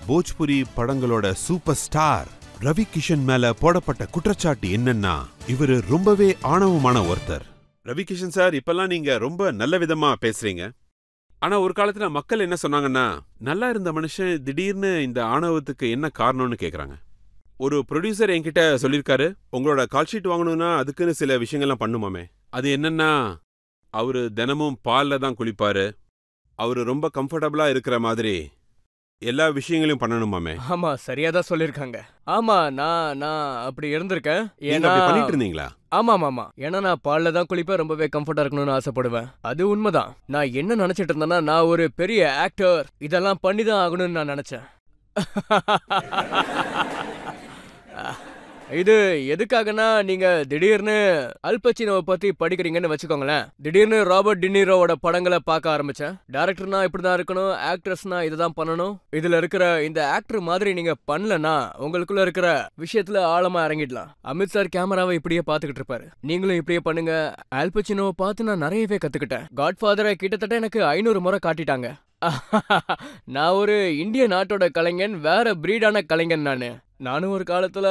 S1: போஜ்புரி படங்களோட சூப்பர் ஸ்டார் ரவி கிஷன் மேல போடப்பட்ட குற்றச்சாட்டு என்னன்னா, இவரு ரொம்பவே ஆணவமான ஒருத்தர். ரவி கிஷன் சார், இப்பெல்லாம் நீங்க ரொம்ப நல்ல விதமா பேசுறீங்க. ஆனா ஒரு காலத்துல மக்கள் என்ன சொன்னாங்கன்னா, நல்லா இருந்த மனுஷன் திடீர்னு இந்த ஆணவத்துக்கு என்ன காரணம்னு கேக்குறாங்க. ஒரு ப்ரொடியூசர் என்கிட்ட சொல்லியிருக்காரு, உங்களோட கால்ஷீட் வாங்கணும்னா அதுக்குன்னு சில விஷயங்கள்லாம் பண்ணுமாமே. அது என்னன்னா, அவரு தினமும் பால்ல தான் குளிப்பாரு, அவரு ரொம்ப கம்ஃபர்டபுளா இருக்கிற மாதிரி எல்லா விஷயங்களையும் பண்ணணுமாமே.
S2: ஆமா, சரியாதான் சொல்லிருக்காங்க. ஆமா, நான் அப்படி இருந்திருக்கேன்.
S1: பண்ணிட்டு இருந்தீங்களா?
S2: ஆமா, ஏன்னா நான் பால்ல தான் குளிப்பேன், ரொம்பவே கம்ஃபர்டா இருக்கணும்னு ஆசைப்படுவேன். அது உண்மைதான். நான் என்ன நினைச்சிட்டு இருந்தேன்னா, நான் ஒரு பெரிய ஆக்டர், இதெல்லாம் பண்ணிதான் ஆகணும்னு நான் நினைச்சேன். இது எதுக்காகனா, நீங்க திடீர்னு அல்பச்சினோவை பத்தி படிக்கிறீங்கன்னு வச்சுக்கோங்களேன். திடீர்னு ராபர்ட் டினிரோவோட படங்களை பார்க்க ஆரம்பிச்சேன். டைரக்டர்னா இப்படிதான் இருக்கணும், ஆக்ட்ரஸ்னா இதுதான் பண்ணணும். இதுல இருக்கிற இந்த ஆக்டர் மாதிரி நீங்க பண்ணலன்னா உங்களுக்குள்ள இருக்கிற விஷயத்துல ஆழமா இறங்கிடலாம். அமித் சார் கேமராவை இப்படியே பாத்துக்கிட்டு இருப்பாரு, நீங்களும் இப்படியே பண்ணுங்க. அல்பச்சினோவை பார்த்து நான் நிறையவே கத்துக்கிட்டேன். காட்ஃபாதரை கிட்டத்தட்ட எனக்கு 500 முறை காட்டிட்டாங்க. நான் ஒரு இந்திய நாட்டோட கலைஞன், வேற பிரீடான கலைஞன். நானும் ஒரு காலத்துல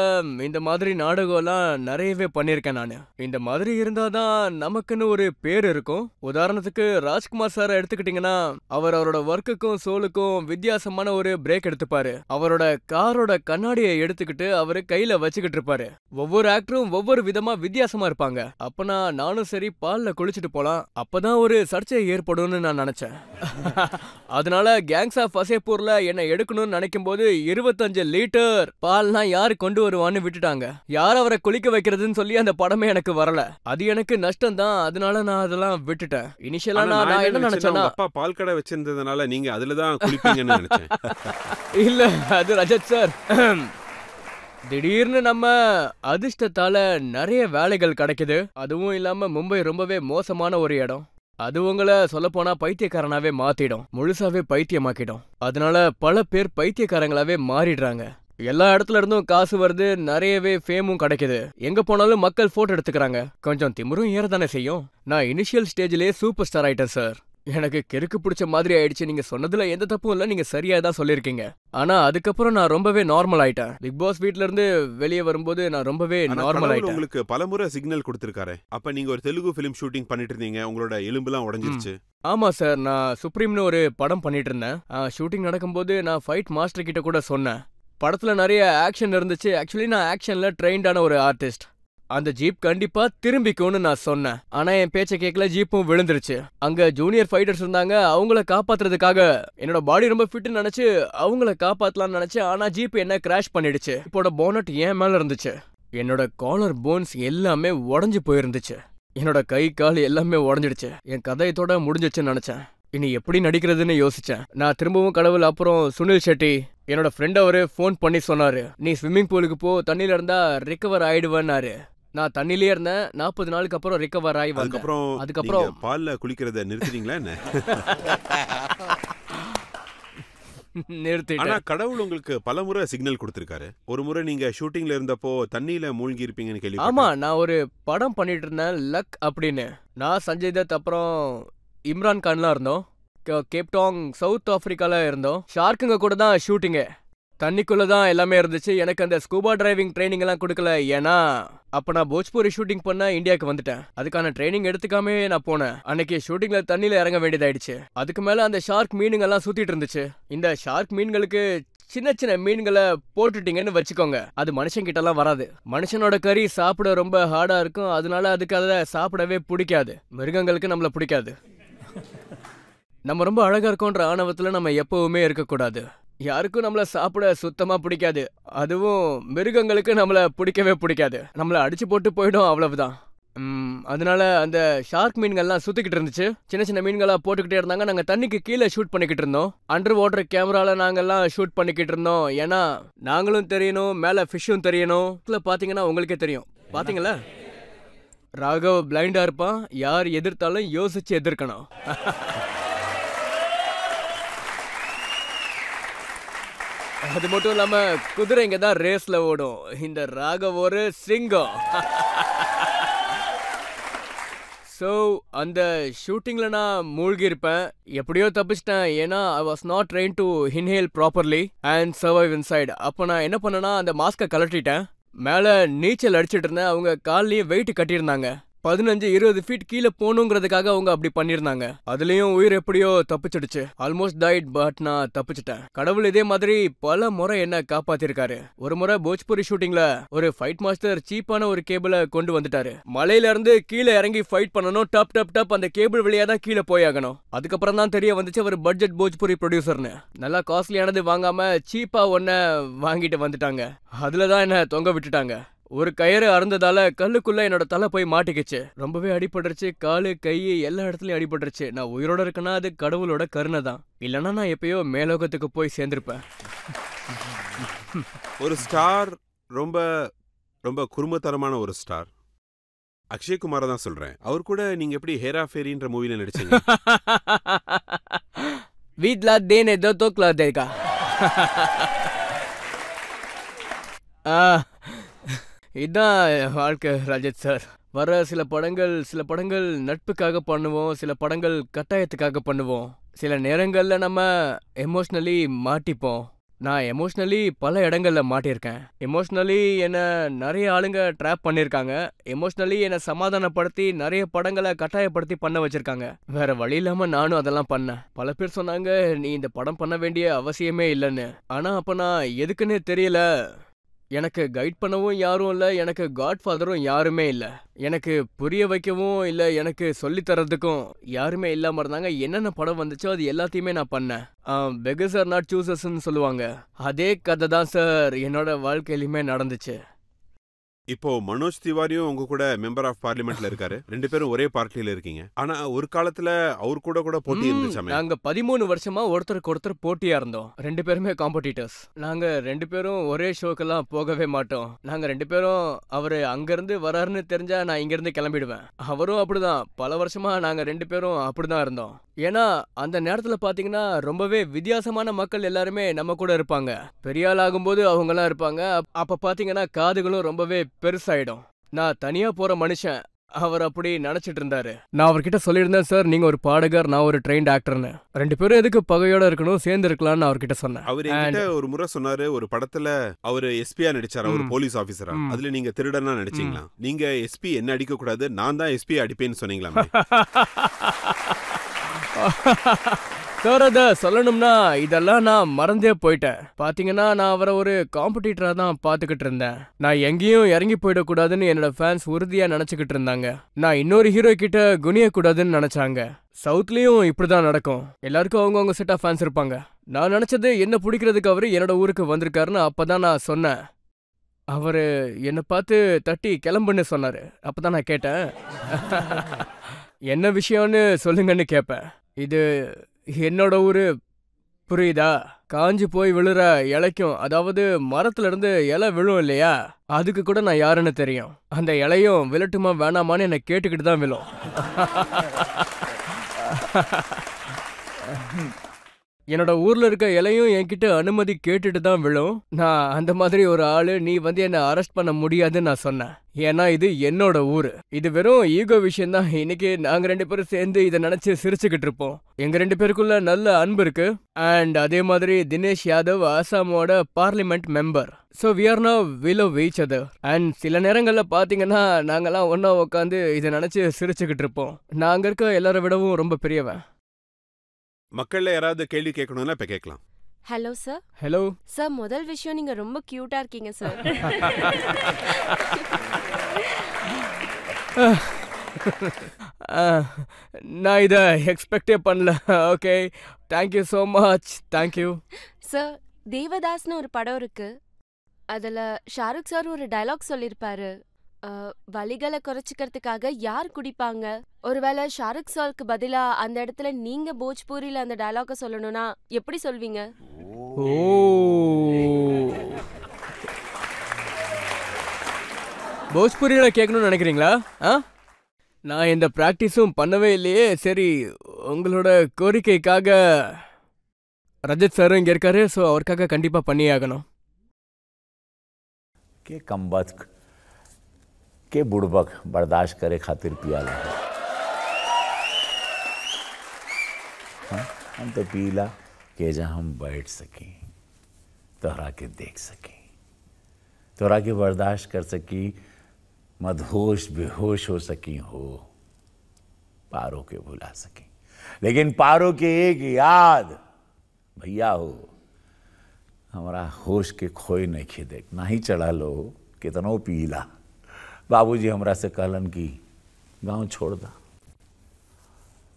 S2: இந்த மாதிரி நாடகம்லாம் நிறையவே பண்ணிருக்கேன். இந்த மாதிரி இருந்தாதான் நமக்குன்னு ஒரு பேர் இருக்கும். உதாரணத்துக்கு ராஜ்குமார் சார் எடுத்துக்கிட்டீங்கன்னா, அவரோட ஒர்க்குக்கும் சோலுக்கும் வித்தியாசமான ஒரு பிரேக் எடுத்துப்பாரு. அவரோட காரோட கண்ணாடியை எடுத்துக்கிட்டு அவரு கையில வச்சுக்கிட்டு இருப்பாரு. ஒவ்வொரு ஆக்டரும் ஒவ்வொரு விதமா வித்தியாசமா இருப்பாங்க. அப்பனா நானும் சரி பால்ல குளிச்சுட்டு போலாம், அப்பதான் ஒரு சர்ச்சை ஏற்படும்னு நான் நினைச்சேன். அதனால கேங்ஸ் ஆஃப் வசேப்பூர்ல என்ன எடுக்கணும்னு நினைக்கும் போது 25 லிட்டர் பால்னா யாரு கொண்டு வருவான்னு விட்டுட்டாங்க. யார் அவரை குளிக்க வைக்கிறதுன்னு சொல்லி அந்த படமே எனக்கு வரல. அது எனக்கு நஷ்டம் தான். அதனால நான் அதெல்லாம் விட்டுட்டேன். இனிஷியலா நான் என்ன நினைச்சேன்னா,
S1: அப்பா பால் கடை வச்சிருந்ததுனால நீங்க அதுலதான் குளிப்பீங்கன்னு நினைச்சேன்.
S2: இல்ல, அது ரஜத் சார். திடீர்னு நம்ம அதிர்ஷ்டத்தால நிறைய வேலைகள் கிடைக்குது. அதுவும் இல்லாம மும்பை ரொம்பவே மோசமான ஒரு இடம். அது உங்களை சொல்ல போனா பைத்தியக்காரனாவே மாத்திடும், முழுசாவே பைத்தியமாக்கிடும். அதனால பல பேர் பைத்தியக்காரங்களாவே மாறிடுறாங்க. எல்லா இடத்துல இருந்தும் காசு வருது, நிறையவே ஃபேமும் கிடைக்குது. எங்க போனாலும் மக்கள் போட்டோ எடுத்துக்கிறாங்க. கொஞ்சம் திமிரும் ஏறதானே செய்யும். நான் இனிஷியல் ஸ்டேஜ்லயே சூப்பர் ஸ்டார் ஆயிட்டேன் சார். எனக்கு கிறுக்கு பிடிச்ச மாதிரி ஆயிடுச்சு. நீங்க சொன்னதுல எந்த தப்பும் இல்ல, நீங்க சரியா தான் சொல்லிருக்கீங்க. ஆனா அதுக்கப்புறம் நான் ரொம்பவே நார்மல் ஆயிட்டேன். பிக் பாஸ் வீட்ல இருந்து வெளியே வரும்போது நான் ரொம்பவே நார்மல் ஆயிட்டேன்.
S1: உங்களுக்கு பலமுறை சிக்னல் கொடுத்திருக்காரு. அப்ப நீங்க ஒரு தெலுங்கு ஃபிலிம் ஷூட்டிங் பண்ணிட்டு இருந்தீங்க, உங்களோட எலும்பெல்லாம் உடைஞ்சிருச்சு.
S2: ஆமா சார், நான் சுப்ரீம்னு ஒரு படம் பண்ணிட்டு இருந்தேன். ஷூட்டிங் நடக்கும்போது நான் ஃபைட் மாஸ்டர் கிட்ட கூட சொன்னேன். படத்துல நிறைய ஆக்ஷன் இருந்துச்சு. ஆக்சுவலி நான் ஆக்ஷன்ல ட்ரெயின்டான ஒரு ஆர்டிஸ்ட். அந்த ஜீப் கண்டிப்பா திரும்பிக்கும்னு நான் சொன்னேன். ஆனா என் பேச்ச கேட்கல, ஜீப்பும் விழுந்துருச்சு. அங்க ஜூனியர் ஃபைட்டர்ஸ் இருந்தாங்க, அவங்கள காப்பாத்துறதுக்காக என்னோட பாடி ரொம்ப ஃபிட்னு நினைச்சு அவங்கள காப்பாத்தலாம்னு நினைச்சேன். ஆனா ஜீப் என்ன கிராஷ் பண்ணிடுச்சு. இப்போட போனட் என் மேல இருந்துச்சு. என்னோட காலர் போன்ஸ் எல்லாமே உடஞ்சு போயிருந்துச்சு. என்னோட கை கால் எல்லாமே உடஞ்சிடுச்சு. என் கதையத்தோட முடிஞ்சிச்சுன்னு நினைச்சேன். இனி எப்படி நடிக்கிறதுன்னு யோசிச்சேன். நான் திரும்பவும் கடவுள், அப்புறம் சுனில் ஷெட்டி என்னோட ஃப்ரெண்ட், அவரு ஃபோன் பண்ணி சொன்னாரு, நீ ஸ்விம்மிங் பூலுக்கு போ, தண்ணியில இருந்தா ரிகவர் ஆயிடுவேன்னாரு. நான் தண்ணிலே இருந்தேன். 40 நாளுக்கு அப்புறம் ரிகவர் ஆகி வந்தேன். அதுக்கப்புறம்
S1: பால்ல குளிக்கிறத நிறுத்திட்டீங்களா என்ன?
S2: நிறுத்திட்டேன்.
S1: ஆனா கடவுள் உங்களுக்கு பலமுறை சிக்னல் கொடுத்திருக்காரு. ஒரு முறை நீங்க ஷூட்டிங்ல இருந்தப்போ தண்ணியில மூழ்கி இருப்பீங்கன்னு கேள்விப்பட்டேன்.
S2: ஆமா, நான் ஒரு படம் பண்ணிட்டு இருந்தேன், லக் அப்படின்னு. நான் சஞ்சய் தத் அப்புறம் இம்ரான் கான்லாம் இருந்தோம். கேப்டாங் சவுத் ஆப்பிரிக்கால இருந்தோம். ஷார்க்குங்க கூட தான் ஷூட்டிங்கு. தண்ணிக்குள்ள தான் எல்லாமே இருந்துச்சு. எனக்கு அந்த ஸ்கூபா டிரைவிங் ட்ரைனிங் எல்லாம் கொடுக்கல. ஏன்னா அப்ப நான் போஜ்பூரி ஷூட்டிங் பண்ண இந்தியாவுக்கு வந்துட்டேன். அதுக்கான ட்ரைனிங் எடுத்துக்காமே நான் போனேன். அன்னைக்கு ஷூட்டிங்ல தண்ணியில இறங்க வேண்டியதாயிடுச்சு. அதுக்கு மேல அந்த ஷார்க் மீனுங்க எல்லாம் சுத்திட்டு இருந்துச்சு. இந்த ஷார்க் மீன்களுக்கு சின்ன சின்ன மீன்களை போட்டுட்டீங்கன்னு வச்சுக்கோங்க, அது மனுஷங்கிட்ட எல்லாம் வராது. மனுஷனோட கறி சாப்பிட ரொம்ப ஹார்டா இருக்கும். அதனால அதுக்கு அதை சாப்பிடவே பிடிக்காது. மிருகங்களுக்கு நம்மள பிடிக்காது. நம்ம ரொம்ப அழகா இருக்கோன்ற ஆணவத்துல நம்ம எப்பவுமே இருக்கக்கூடாது. யாருக்கும் நம்மள சாப்பிட சுத்தமா பிடிக்காது. அதுவும் மிருகங்களுக்கு நம்மள பிடிக்கவே பிடிக்காது. நம்மள அடிச்சு போட்டு போயிடும், அவ்வளவுதான். அதனால அந்த ஷார்க் மீன்கள்லாம் சுத்திக்கிட்டு இருந்துச்சு. சின்ன சின்ன மீன்களா போட்டுக்கிட்டே இருந்தாங்க. நாங்க தண்ணிக்கு கீழே ஷூட் பண்ணிக்கிட்டு இருந்தோம். அண்டர் வாட்டர் கேமரால நாங்கெல்லாம் ஷூட் பண்ணிக்கிட்டு இருந்தோம். ஏன்னா நாங்களும் தெரியணும், மேல ஃபிஷ்ஷும் தெரியணும். பாத்தீங்கன்னா உங்களுக்கே தெரியும். பாத்தீங்களா, ராகவ் பிளைண்டா இருப்பான். யார் எதிர்த்தாலும் யோசிச்சு எதிர்க்கணும். அது மட்டும் இல்லாம குதிரைங்க தான் ரேஸ்ல ஓடும். இந்த ராகவ் ஒரு சிங்கம். ஸோ அந்த ஷூட்டிங்ல நான் மூழ்கி இருப்பேன். எப்படியோ தப்பிச்சிட்டேன். ஏன்னா I was not train to inhale properly and survive inside. அப்போ நான் என்ன பண்ணேன்னா அந்த மாஸ்கை கலட்டிட்டேன். மேலே நீச்சல் அடிச்சிட்டு இருந்தேன். அவங்க கால்லயே வெயிட் கட்டியிருந்தாங்க. 15-20 ஃபீட் கீழே போகணுங்கிறதுக்காக அவங்க அப்படி பண்ணிருந்தாங்க. அதுலயும் உயிர் எப்படியோ தப்பிச்சிடுச்சு. ஆல்மோஸ்ட் டைட், பட் நான் தப்பிச்சிட்டேன். கடவுள் இதே மாதிரி பல முறை என்ன காப்பாத்திருக்காரு. ஒரு முறை போஜ்பூரி ஷூட்டிங்ல ஒரு ஃபைட் மாஸ்டர் சீப்பான ஒரு கேபிளை கொண்டு வந்துட்டாரு. மலையில இருந்து கீழே இறங்கி ஃபைட் பண்ணணும். டப் டப் டப் அந்த கேபிள் வழியா தான் கீழே போயாகணும். அதுக்கப்புறம் தான் தெரிய வந்துச்சு அவர் பட்ஜெட் போஜ்பூரி ப்ரொடியூசர்னு. நல்லா காஸ்ட்லியானது வாங்காம சீப்பா ஒன்ன வாங்கிட்டு வந்துட்டாங்க. அதுலதான் என்ன தொங்க விட்டுட்டாங்க. ஒரு கயிறு அறுந்ததால கல்லுக்குள்ள என்னோட தலை போய் மாட்டிக்கிச்சு. ரொம்பவே அடிபட்டுருச்சு. காலு, கை எல்லா இடத்துலயும் அடிபட்டுருச்சு. நான் உயிரோட இருக்கேன்னா அது கடவுளோட கருணை தான். இல்லைன்னா நான் எப்பயோ மேலோகத்துக்கு போய் சேர்ந்திருப்பேன்.
S1: ஒரு ஸ்டார், ரொம்ப ரொம்ப குறும்புத்தனமான ஒரு ஸ்டார், அக்ஷய்குமாரை தான் சொல்றேன். அவர் கூட நீங்க எப்படி ஹேரா ஃபேரின்ற மூவில நடிச்சீங்க?
S2: வீட்ல தேனே தோ தோக்லா தேகா. இதான் வாழ்க்கை ரஜத் சார். வர சில படங்கள் நட்புக்காக பண்ணுவோம். சில படங்கள் கட்டாயத்துக்காக பண்ணுவோம். சில நேரங்கள்ல நம்ம எமோஷ்னலி மாட்டிப்போம். நான் எமோஷ்னலி பல இடங்கள்ல மாட்டியிருக்கேன். எமோஷ்னலி என்னை நிறைய ஆளுங்க ட்ராப் பண்ணியிருக்காங்க. எமோஷ்னலி என்னை சமாதானப்படுத்தி நிறைய படங்களை கட்டாயப்படுத்தி பண்ண வச்சிருக்காங்க. வேற வழி இல்லாம நானும் அதெல்லாம் பண்ணேன். பல பேர் சொன்னாங்க நீ இந்த படம் பண்ண வேண்டிய அவசியமே இல்லைன்னு. ஆனா அப்ப நான் எதுக்குன்னு தெரியல. எனக்கு கைட் பண்ணவும் யாரும் இல்லை. எனக்கு காட்ஃபாதரும் யாருமே இல்லை. எனக்கு புரிய வைக்கவும் இல்லை, எனக்கு சொல்லித்தரதுக்கும் யாருமே இல்லாமல் இருந்தாங்க. என்னென்ன படம் வந்துச்சோ அது எல்லாத்தையுமே நான் பண்ணேன். பெகர்ஸ் ஆர் நாட் சூசர்ஸ்ன்னு சொல்லுவாங்க. அதே கதை தான் சார் என்னோட வாழ்க்கையிலுமே நடந்துச்சு.
S1: இப்போ மனோஜ் திவாரியும் உங்க கூட மெம்பர் ஆஃப் பார்லிமெண்ட்ல இருக்காரு. 2 பேரும் ஒரே பார்ட்டில இருக்கீங்க. ஆனா ஒரு காலத்துல அவர் கூட போட்டி இருந்துச்சாமே.
S2: நாங்க 13 வருஷமா ஒருத்தருக்கு ஒருத்தர் போட்டியா இருந்தோம். 2 பேருமே காம்படிட்டர்ஸ். நாங்க 2 பேரும் ஒரே ஷோக்கெல்லாம் போகவே மாட்டோம். நாங்க 2 பேரும் அவரு அங்க இருந்து வராருன்னு தெரிஞ்சா நான் இங்க இருந்து கிளம்பிடுவேன். அவரும் அப்படிதான். பல வருஷமா நாங்க 2 பேரும் அப்படிதான் இருந்தோம். ஏன்னா அந்த நேரத்துல பாத்தீங்கன்னா ரொம்பவே வித்தியாசமான மக்கள் எல்லாருமே நம்ம கூட இருப்பாங்க. பெரிய ஆள் ஆகும்போது அவங்க எல்லாம் இருப்பாங்க. அப்ப பாத்தீங்கன்னா காதுகளும் ரொம்பவே பெருசாயிடும். நான் தனியா போற மனுஷன். அவர் அப்படி நினைச்சிட்டு இருந்தாரு. நான் அவர்கிட்ட சொல்லியிருந்தேன், சார் நீங்க ஒரு பாடகர், நான் ஒரு ட்ரெயின்ட் ஆக்டர்னு. 2 பேரும் எதுக்கு பகையோட இருக்கணும், சேர்ந்து இருக்கலாம்னு அவர்கிட்ட சொன்னேன்.
S1: அவர் என்கிட்ட ஒரு முறை சொன்னாரு, ஒரு படத்துல அவரு எஸ்பியா நடிச்சாரு, ஒரு போலீஸ் ஆபீசரா. அதுல நீங்க திருடனா நடிச்சீங்களா? நீங்க எஸ்பி என்ன அடிக்க கூடாது, நான் தான் எஸ்பி அடிப்பேன்னு சொன்னீங்களா?
S2: சார் அத சொல்லணும்னா இதெல்லாம் நான் மறந்தே போயிட்டேன். பாத்தீங்கன்னா நான் அவரை ஒரு காம்படிட்டரா தான் பாத்துக்கிட்டு இருந்தேன். நான் எங்கேயும் இறங்கி போயிடக்கூடாதுன்னு என்னோட ஃபேன்ஸ் உறுதியா நினைச்சுக்கிட்டு இருந்தாங்க. நான் இன்னொரு ஹீரோ கிட்ட குனியக்கூடாதுன்னு நினைச்சாங்க. சவுத்லயும் இப்படிதான் நடக்கும். எல்லாருக்கும் அவங்கவுங்க செட் ஆஃப் ஃபேன்ஸ் இருப்பாங்க. நான் நினைச்சது என்ன பிடிக்கிறதுக்கு அவரு என்னோட ஊருக்கு வந்திருக்காருன்னு அப்பதான் நான் சொன்னேன். அவரு என்னை பார்த்து தட்டி கிளம்புன்னு சொன்னாரு. அப்பதான் நான் கேட்டேன், என்ன விஷயம்னு சொல்லுங்கன்னு கேட்பேன். இது என்னோட ஊரு, புரியுதா? காஞ்சி போய் விழுற இலைக்கும், அதாவது மரத்துல இருந்து இலை விழும் இல்லையா, அதுக்கு கூட நான் யாருன்னு தெரியும். அந்த இலையும் விழட்டுமா வேணாமான்னு என்னை கேட்டுக்கிட்டு தான் விழும். என்னோட ஊர்ல இருக்க இலையும் என்கிட்ட அனுமதி கேட்டுட்டு தான் விழும். நான் அந்த மாதிரி ஒரு ஆளு, நீ வந்து என்ன அரெஸ்ட் பண்ண முடியாதுன்னு நான் சொன்னேன். ஏன்னா இது என்னோட ஊரு. இது வெறும் ஈகோ விஷயம் தான். இன்னைக்கு நாங்க 2 பேரும் சேர்ந்து இதை நினைச்சு சிரிச்சுக்கிட்டு இருப்போம். எங்க 2 பேருக்குள்ள நல்ல அன்பு இருக்கு. அண்ட் அதே மாதிரி தினேஷ் யாதவ் ஆசாமோட parliament member. So we are now we love each other. And சில நேரங்கள்ல பாத்தீங்கன்னா நாங்கெல்லாம் ஒன்னா உட்காந்து இதை நினைச்சு சிரிச்சுக்கிட்டு இருப்போம். நான் அங்க இருக்க எல்லாரை விடவும் ரொம்ப பெரியவன்.
S1: மக்கள்ல யாராவது கேள்வி கேட்கணும்னா இப்ப கேட்கலாம்.
S3: Hello sir.
S2: ஹலோ
S3: சார், முதல் விஷயம் நீங்க ரொம்ப கியூட்டா இருக்கீங்க சார்.
S2: நான் இதை எக்ஸ்பெக்டே பண்ணல. Okay, thank you so much. Thank you
S3: sir. தேவதாஸ்னு ஒரு படம் இருக்கு. அதுல ஷாருக் சார் ஒரு டயலாக் சொல்லிருப்பாரு, வலிகளை குறைச்சிக்கிறதுக்காக யார் குடிப்பாங்க? ஒருவேளை ஷாருக் சாருக்கு பதிலா அந்த இடத்துல நீங்க போஜ்பூரியில அந்த டயலாக சொல்லணும்னா எப்படி சொல்வீங்க?
S2: ஓ, போஜ்பூரியில கேட்கணும்னு நினைக்கிறீங்களா? நான் இந்த பிராக்டிஸும் பண்ணவே இல்லையே. சரி, உங்களோட கோரிக்கைக்காக ரஜத் சாரும் இங்க இருக்காரு. ஸோ அவருக்காக கண்டிப்பா பண்ணியே ஆகணும்.
S5: के बुड़बक बर्दाश्त करे खातिर पियाला है। हम तो पीला के जहाँ हम बैठ सकें, तोहरा के देख सकें, तोहरा के बर्दाश्त कर सकी, मदहोश बेहोश हो सकी हो, पारो के भुला सकी, लेकिन पारो के एक याद भैया हो, हमारा होश के खोए नहीं खे देख ना ही चढ़ा लो कितनो पीला। बाबूजी हमरा से कहलन कि गांव छोड़ दा,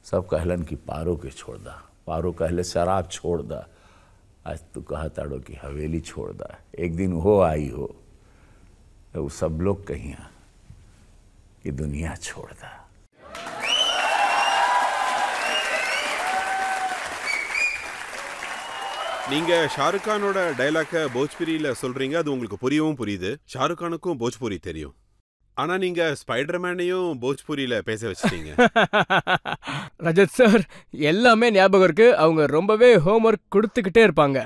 S5: सब कहलन कि पारो के छोड़ दा, पारो कहले शराब छोड़ दा, आज तू कहताड़ो कि हवेली छोड़ दा। एक दिन हो आई हो तो सब लोग कहिया कि दुनिया छोड़ दा।
S1: நீங்க ஷாருக் கானோட டைலாக்க போஜ்பூரியில சொல்றீங்க, அது உங்களுக்கு புரியவும் புரியுது. ஷாருக் கானுக்கும் போஜ்பூரி தெரியும். ஆனா நீங்க ஸ்பைடர்மேனையும் போஜ்பூரியில பேச வச்சிட்டீங்க.
S2: ரஜத் சார், எல்லாமே ஞாபகம் இருக்கு. அவங்க ரொம்பவே ஹோம்ஒர்க் கொடுத்துக்கிட்டே இருப்பாங்க.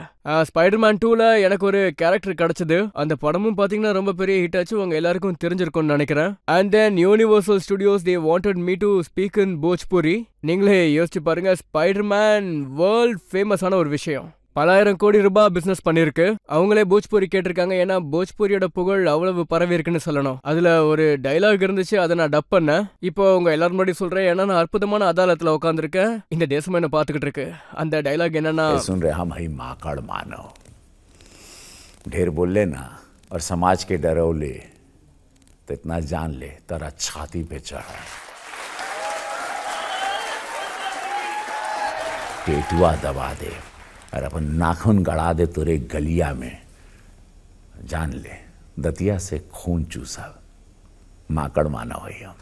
S2: ஸ்பைடர்மேன் 2ல எனக்கு ஒரு கேரக்டர் கிடைச்சது. அந்த படமும் பாத்தீங்கன்னா ரொம்ப பெரிய ஹிட் ஆச்சு. உங்க எல்லாருக்கும் தெரிஞ்சிருக்கும்னு நினைக்கிறேன். And then universal studios they wanted me to speak in Bhojpuri. நீங்களே யோசிச்சு பாருங்க, ஸ்பைடர்மேன் வேர்ல்ட் ஃபேமஸான ஒரு விஷயம். பல ஆயிரம் கோடி ரூபாய் பிசினஸ் பண்ணிருக்கு. அவங்களே போஜ்பூரி கேட்டிருக்காங்க. ஏன்னா போஜ்பூரியோட புகழ் அவ்வளவு பரவி இருக்குன்னு சொல்லணும். அதுல ஒரு டைலாக் இருந்துச்சு, அதை நான் டப் பண்ணேன். இப்போ உங்க எல்லாரும் முன்னாடி சொல்றேன். ஏன்னா நான் அற்புதமான அதாலத்துல உட்காந்துருக்கேன். இந்த தேசம் என்ன பாத்துக்கிட்டு இருக்கு. அந்த டைலாக் என்னன்னா,
S5: सुन रहे हम ही माकड़ मानो, ढेर बोले ना और समाज के डरौले तो इतना जान ले तेरा छाती पे चढ़ा, पेटुआ दबा दे और अपन नाखून गड़ा दे तेरे गलिया में, जान ले दतिया से खून चूसा माकड़ माना हुई हम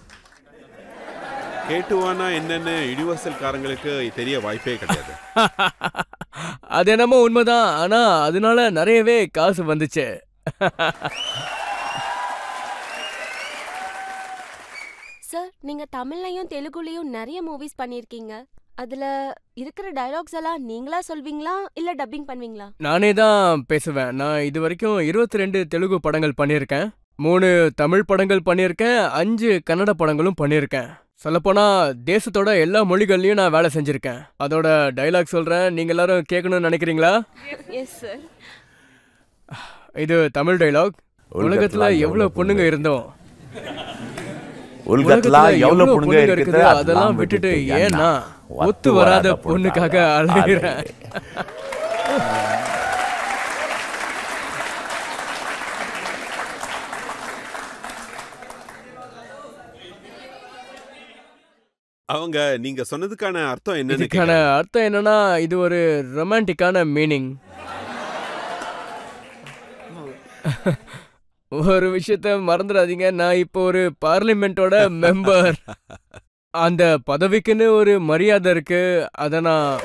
S1: கேட்டுவானா என்னன்னு யுனிவர்சல் காரங்களுக்கு தெரிய வாய்ப்பே கிடையாது.
S2: அது என்னமோ உண்மைதான். ஆனா அதனால நிறையவே காசு வந்துச்சு.
S3: சார், நீங்க தமிழ்லயும் தெலுங்குலயும் நிறைய மூவிஸ் பண்ணிருக்கீங்க. அதுல இருக்கிற டயலாக்ஸ் எல்லாம் நீங்களா சொல்வீங்களா இல்ல டப்பிங் பண்ணுவீங்களா?
S2: நானே தான் பேசுவேன். நான் இது வரைக்கும் 22 தெலுங்கு படங்கள் பண்ணியிருக்கேன், 3 தமிழ் படங்கள் பண்ணியிருக்கேன், 5 கன்னட படங்களும் பண்ணியிருக்கேன். சொல்லப்போனா தேசத்தோட எல்லா மொழிகள்லயும் நான் வேலை செஞ்சிருக்கேன். அதோட டைலாக் சொல்றேன், நீங்க எல்லாரும் கேட்கணும்னு நினைக்கிறீங்களா?
S3: Yes sir.
S2: இது தமிழ் டைலாக். உலகத்துல எவ்வளவு பொண்ணுங்க இருந்தோம்,
S5: உலகத்துல எவ்வளவு பொண்ணுங்க இருக்குது,
S2: அதெல்லாம் விட்டுட்டு ஏன்னா ஒத்து வராத பொண்ணுக்காக அலையிறேன்.
S1: அவங்க நீங்க சொன்னதுக்கான அர்த்தம் என்ன?
S2: இதுக்கான அர்த்தம் என்னன்னா, இது ஒரு ரொமான்டிக்கான மீனிங். ஒரு விஷயத்த மறந்துடாதீங்க, நான் இப்போ ஒரு பார்லிமெண்டோட மெம்பர். அந்த பதவிக்குன்னு ஒரு மரியாதை இருக்கு. அத நான்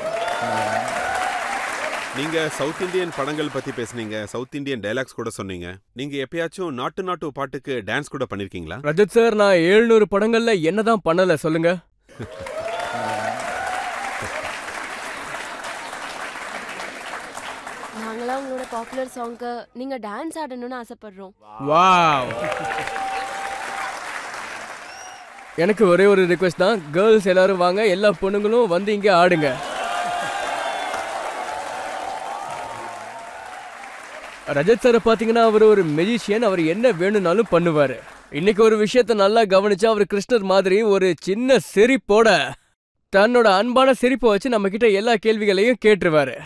S1: நீங்க சவுத் இந்தியன் படங்கள் பத்தி பேசுனீங்க, சவுத் இந்தியன் டைலாக்ஸ் கூட சொன்னீங்க. நீங்க எப்பயாச்சும் நாட்டு பாட்டுக்கு டான்ஸ் கூட பண்ணிருக்கீங்களா?
S2: ரஜத் சார், நான் 700 படங்கள்ல என்னதான் பண்ணல சொல்லுங்க.
S3: நாங்களா உங்களோட பாப்புலர் சாங்க்கு நீங்க டான்ஸ் ஆடணும்னு ஆசைப்படுறோம்.
S2: வாவ். எனக்கு ஒரே ஒரு ரிக்வெஸ்ட் தான், கேர்ள்ஸ் எல்லாரும் வாங்க, எல்லா பொண்ணுங்களும் வந்து இங்க ஆடுங்க. ரஜத் சாரை பாத்தீங்கன்னா அவர் ஒரு மெஜிஷியன், அவர் என்ன வேணும்னாலும் பண்ணுவாரு. இன்னைக்கு ஒரு விஷயத்த நல்லா கவனிச்சா, அவர் கிருஷ்ணர் மாதிரி ஒரு சின்ன சிரிப்போட தன்னோட அன்பான சிரிப்பை வச்சு நம்ம கிட்ட எல்லா கேள்விகளையும் கேட்டுருவாரு.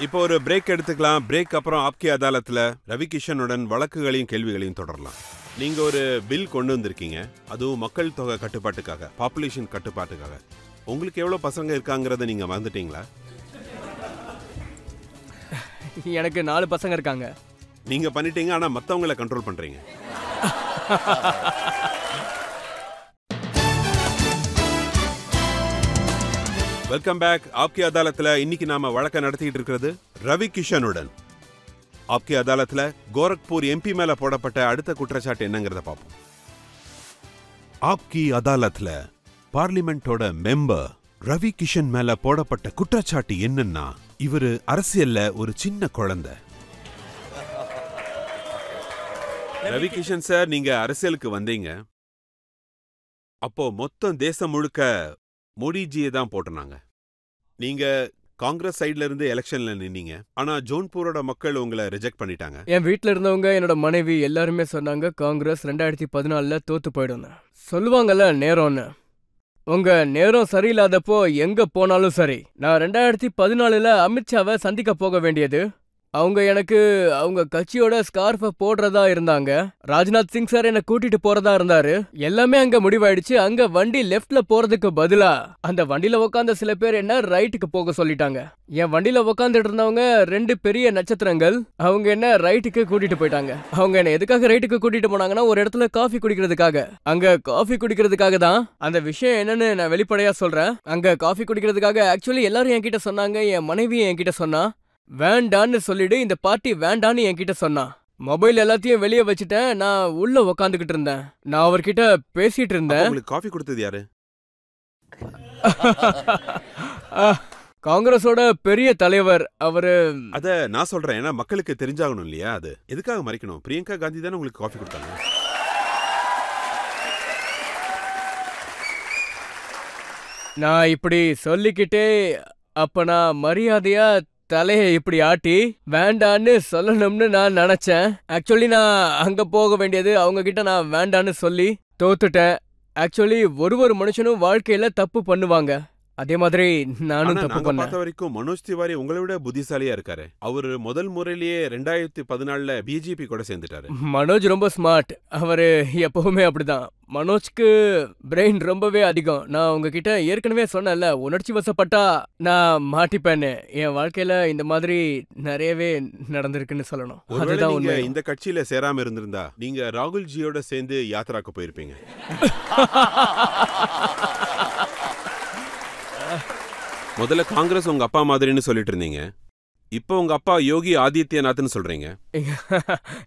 S1: இப்போ ஒரு பிரேக் எடுத்துக்கலாம். பிரேக் அப்புறம் ஆப்கி அதாலத்தில் ரவி கிஷனுடன் வழக்குகளையும் கேள்விகளையும் தொடரலாம். நீங்க ஒரு பில் கொண்டு வந்திருக்கீங்க, அதுவும் மக்கள் தொகை கட்டுப்பாட்டுக்காக, பாப்புலேஷன் கட்டுப்பாட்டுக்காக. உங்களுக்கு எவ்வளவு பசங்க இருக்காங்கிறத நீங்க மறந்துட்டீங்களா?
S2: எனக்கு 4 பசங்க இருக்காங்க.
S1: நீங்க பண்ணிட்டீங்க, ஆனா மத்தவங்களை கண்ட்ரோல் பண்றீங்க. Welcome back. ஆப்கி அதாலத்துல இன்னைக்கு நாம வழக்க நடத்திட்டு இருக்கிறது ரவி கிஷனுடன். ஆப்கி அதாலத்துல கோரக்பூர் எம்பி மேல போடப்பட்ட அடுத்த குற்றச்சாட்டு என்னங்கிறத பார்ப்போம். ஆப்கி அதாலத்துல பார்லிமெண்டோட மெம்பர் ரவி கிஷன் மேல போடப்பட்ட குற்றச்சாட்டு என்னன்னா, இவரு அரசியல்ல ஒரு சின்ன குழந்தை. ரவி கிஷன் சார், நீங்க அரசியலுக்கு வந்தீங்க அப்போ மொத்தம் தேசம் முழுக்க மோடிஜியை தான் போட்டுனாங்க. நீங்க காங்கிரஸ் சைட்ல இருந்து எலெக்ஷன்ல நின்னீங்க, ஆனா ஜோன்பூரோட மக்கள் உங்களை ரிஜெக்ட் பண்ணிட்டாங்க.
S2: என் வீட்டுல இருந்தவங்க, என்னோட மனைவி எல்லாருமே சொன்னாங்க காங்கிரஸ் 2014 தோத்து போயிடும். சொல்லுவாங்கல்ல நேரம்னு. உங்க நேரம் சரியில்லாதப்போ எங்க போனாலும் சரி. நான் 2014 அமித்ஷாவை சந்திக்க போக வேண்டியது. அவங்க எனக்கு அவங்க கட்சியோட ஸ்கார்ஃப போடுறதா இருந்தாங்க. ராஜ்நாத் சிங் சார் என்ன கூட்டிட்டு போறதா இருந்தாரு. எல்லாமே அங்க முடிவாயிடுச்சு. அங்க வண்டி லெஃப்ட்ல போறதுக்கு பதிலா அந்த வண்டியில உட்கார்ந்த சில பேர் என்ன ரைட்டுக்கு போக சொல்லிட்டாங்க. என் வண்டியில உட்காந்துட்டு இருந்தவங்க 2 பெரிய நட்சத்திரங்கள், அவங்க என்ன ரைட்டுக்கு கூட்டிட்டு போயிட்டாங்க. அவங்க என்ன எதுக்காக ரைட்டுக்கு கூட்டிட்டு போனாங்கன்னா, ஒரு இடத்துல காஃபி குடிக்கிறதுக்காக. அங்க காஃபி குடிக்கிறதுக்காக தான். அந்த விஷயம் என்னன்னு நான் வெளிப்படையா சொல்றேன். அங்க காஃபி குடிக்கிறதுக்காக ஆக்சுவலி எல்லாரும் என்கிட்ட சொன்னாங்க. என் மனைவி என்கிட்ட சொன்னா, வேண்டான்னு சொல்லிடு, இந்த பார்ட்டி வேண்டான்னு என்கிட்ட சொன்னா. மொபைல் எல்லாத்தையும் வெளியே வச்சுட்டேன். நான் உள்ள உக்காந்துக்கிட்டு இருந்தேன். நான் அவர்கிட்ட பேசிட்டு இருந்தேன்.
S1: உங்களுக்கு காஃபி கொடுத்தது யாரு?
S2: காங்கிரஸோட பெரிய தலைவர் அவரு.
S1: அத நான் சொல்றேன், ஏன்னா மக்களுக்கு தெரிஞ்சாகணும் இல்லையா? அது எதுக்காக மறைக்கணும்? பிரியங்கா காந்தி தானே உங்களுக்கு காஃபி கொடுத்தாங்க.
S2: நான் இப்படி சொல்லிக்கிட்டே அப்ப நான் மரியாதையா தலைய இப்படி ஆட்டி வேண்டான்னு சொல்லணும்னு நான் நினைச்சேன். ஆக்சுவலி நான் அங்க போக வேண்டியது, அவங்க கிட்ட நான் வேண்டான்னு சொல்லி தோத்துட்டேன். ஆக்சுவலி ஒரு மனுஷனும் வாழ்க்கையில தப்பு பண்ணுவாங்க, அதே மாதிரி நானும் தப்பு பண்ணேன்.
S1: பார்த்த வரைக்கும் மனோஜ் திவாரி உங்களை விட புத்திசாலியா இருக்காரு. அவரு முதல் முறையிலேயே 2014 பிஜேபி கூட சேர்ந்துட்டாரு.
S2: மனோஜ் ரொம்ப ஸ்மார்ட். அவரு எப்பவுமே அப்படிதான். மனோஜ்க்கு பிரெயின் ரொம்பவே அதிகம். நான் உங்ககிட்ட ஏற்கனவே சொன்னேன்ல, உணர்ச்சி வசப்பட்டா நான் மாட்டிப்பேன்னு. என் வாழ்க்கையில இந்த மாதிரி நிறையவே நடந்திருக்குன்னு சொல்லணும். அதுதான் உண்மை.
S1: இந்த கட்சியில சேராம இருந்திருந்தா நீங்க ராகுல் ஜியோட சேர்ந்து யாத்திராக்கு போயிருப்பீங்க. முதல்ல காங்கிரஸ் உங்க அப்பா மாதிரின்னு சொல்லிட்டு இருந்தீங்க, இப்போ உங்க அப்பா யோகி ஆதித்யநாத்னு சொல்றீங்க.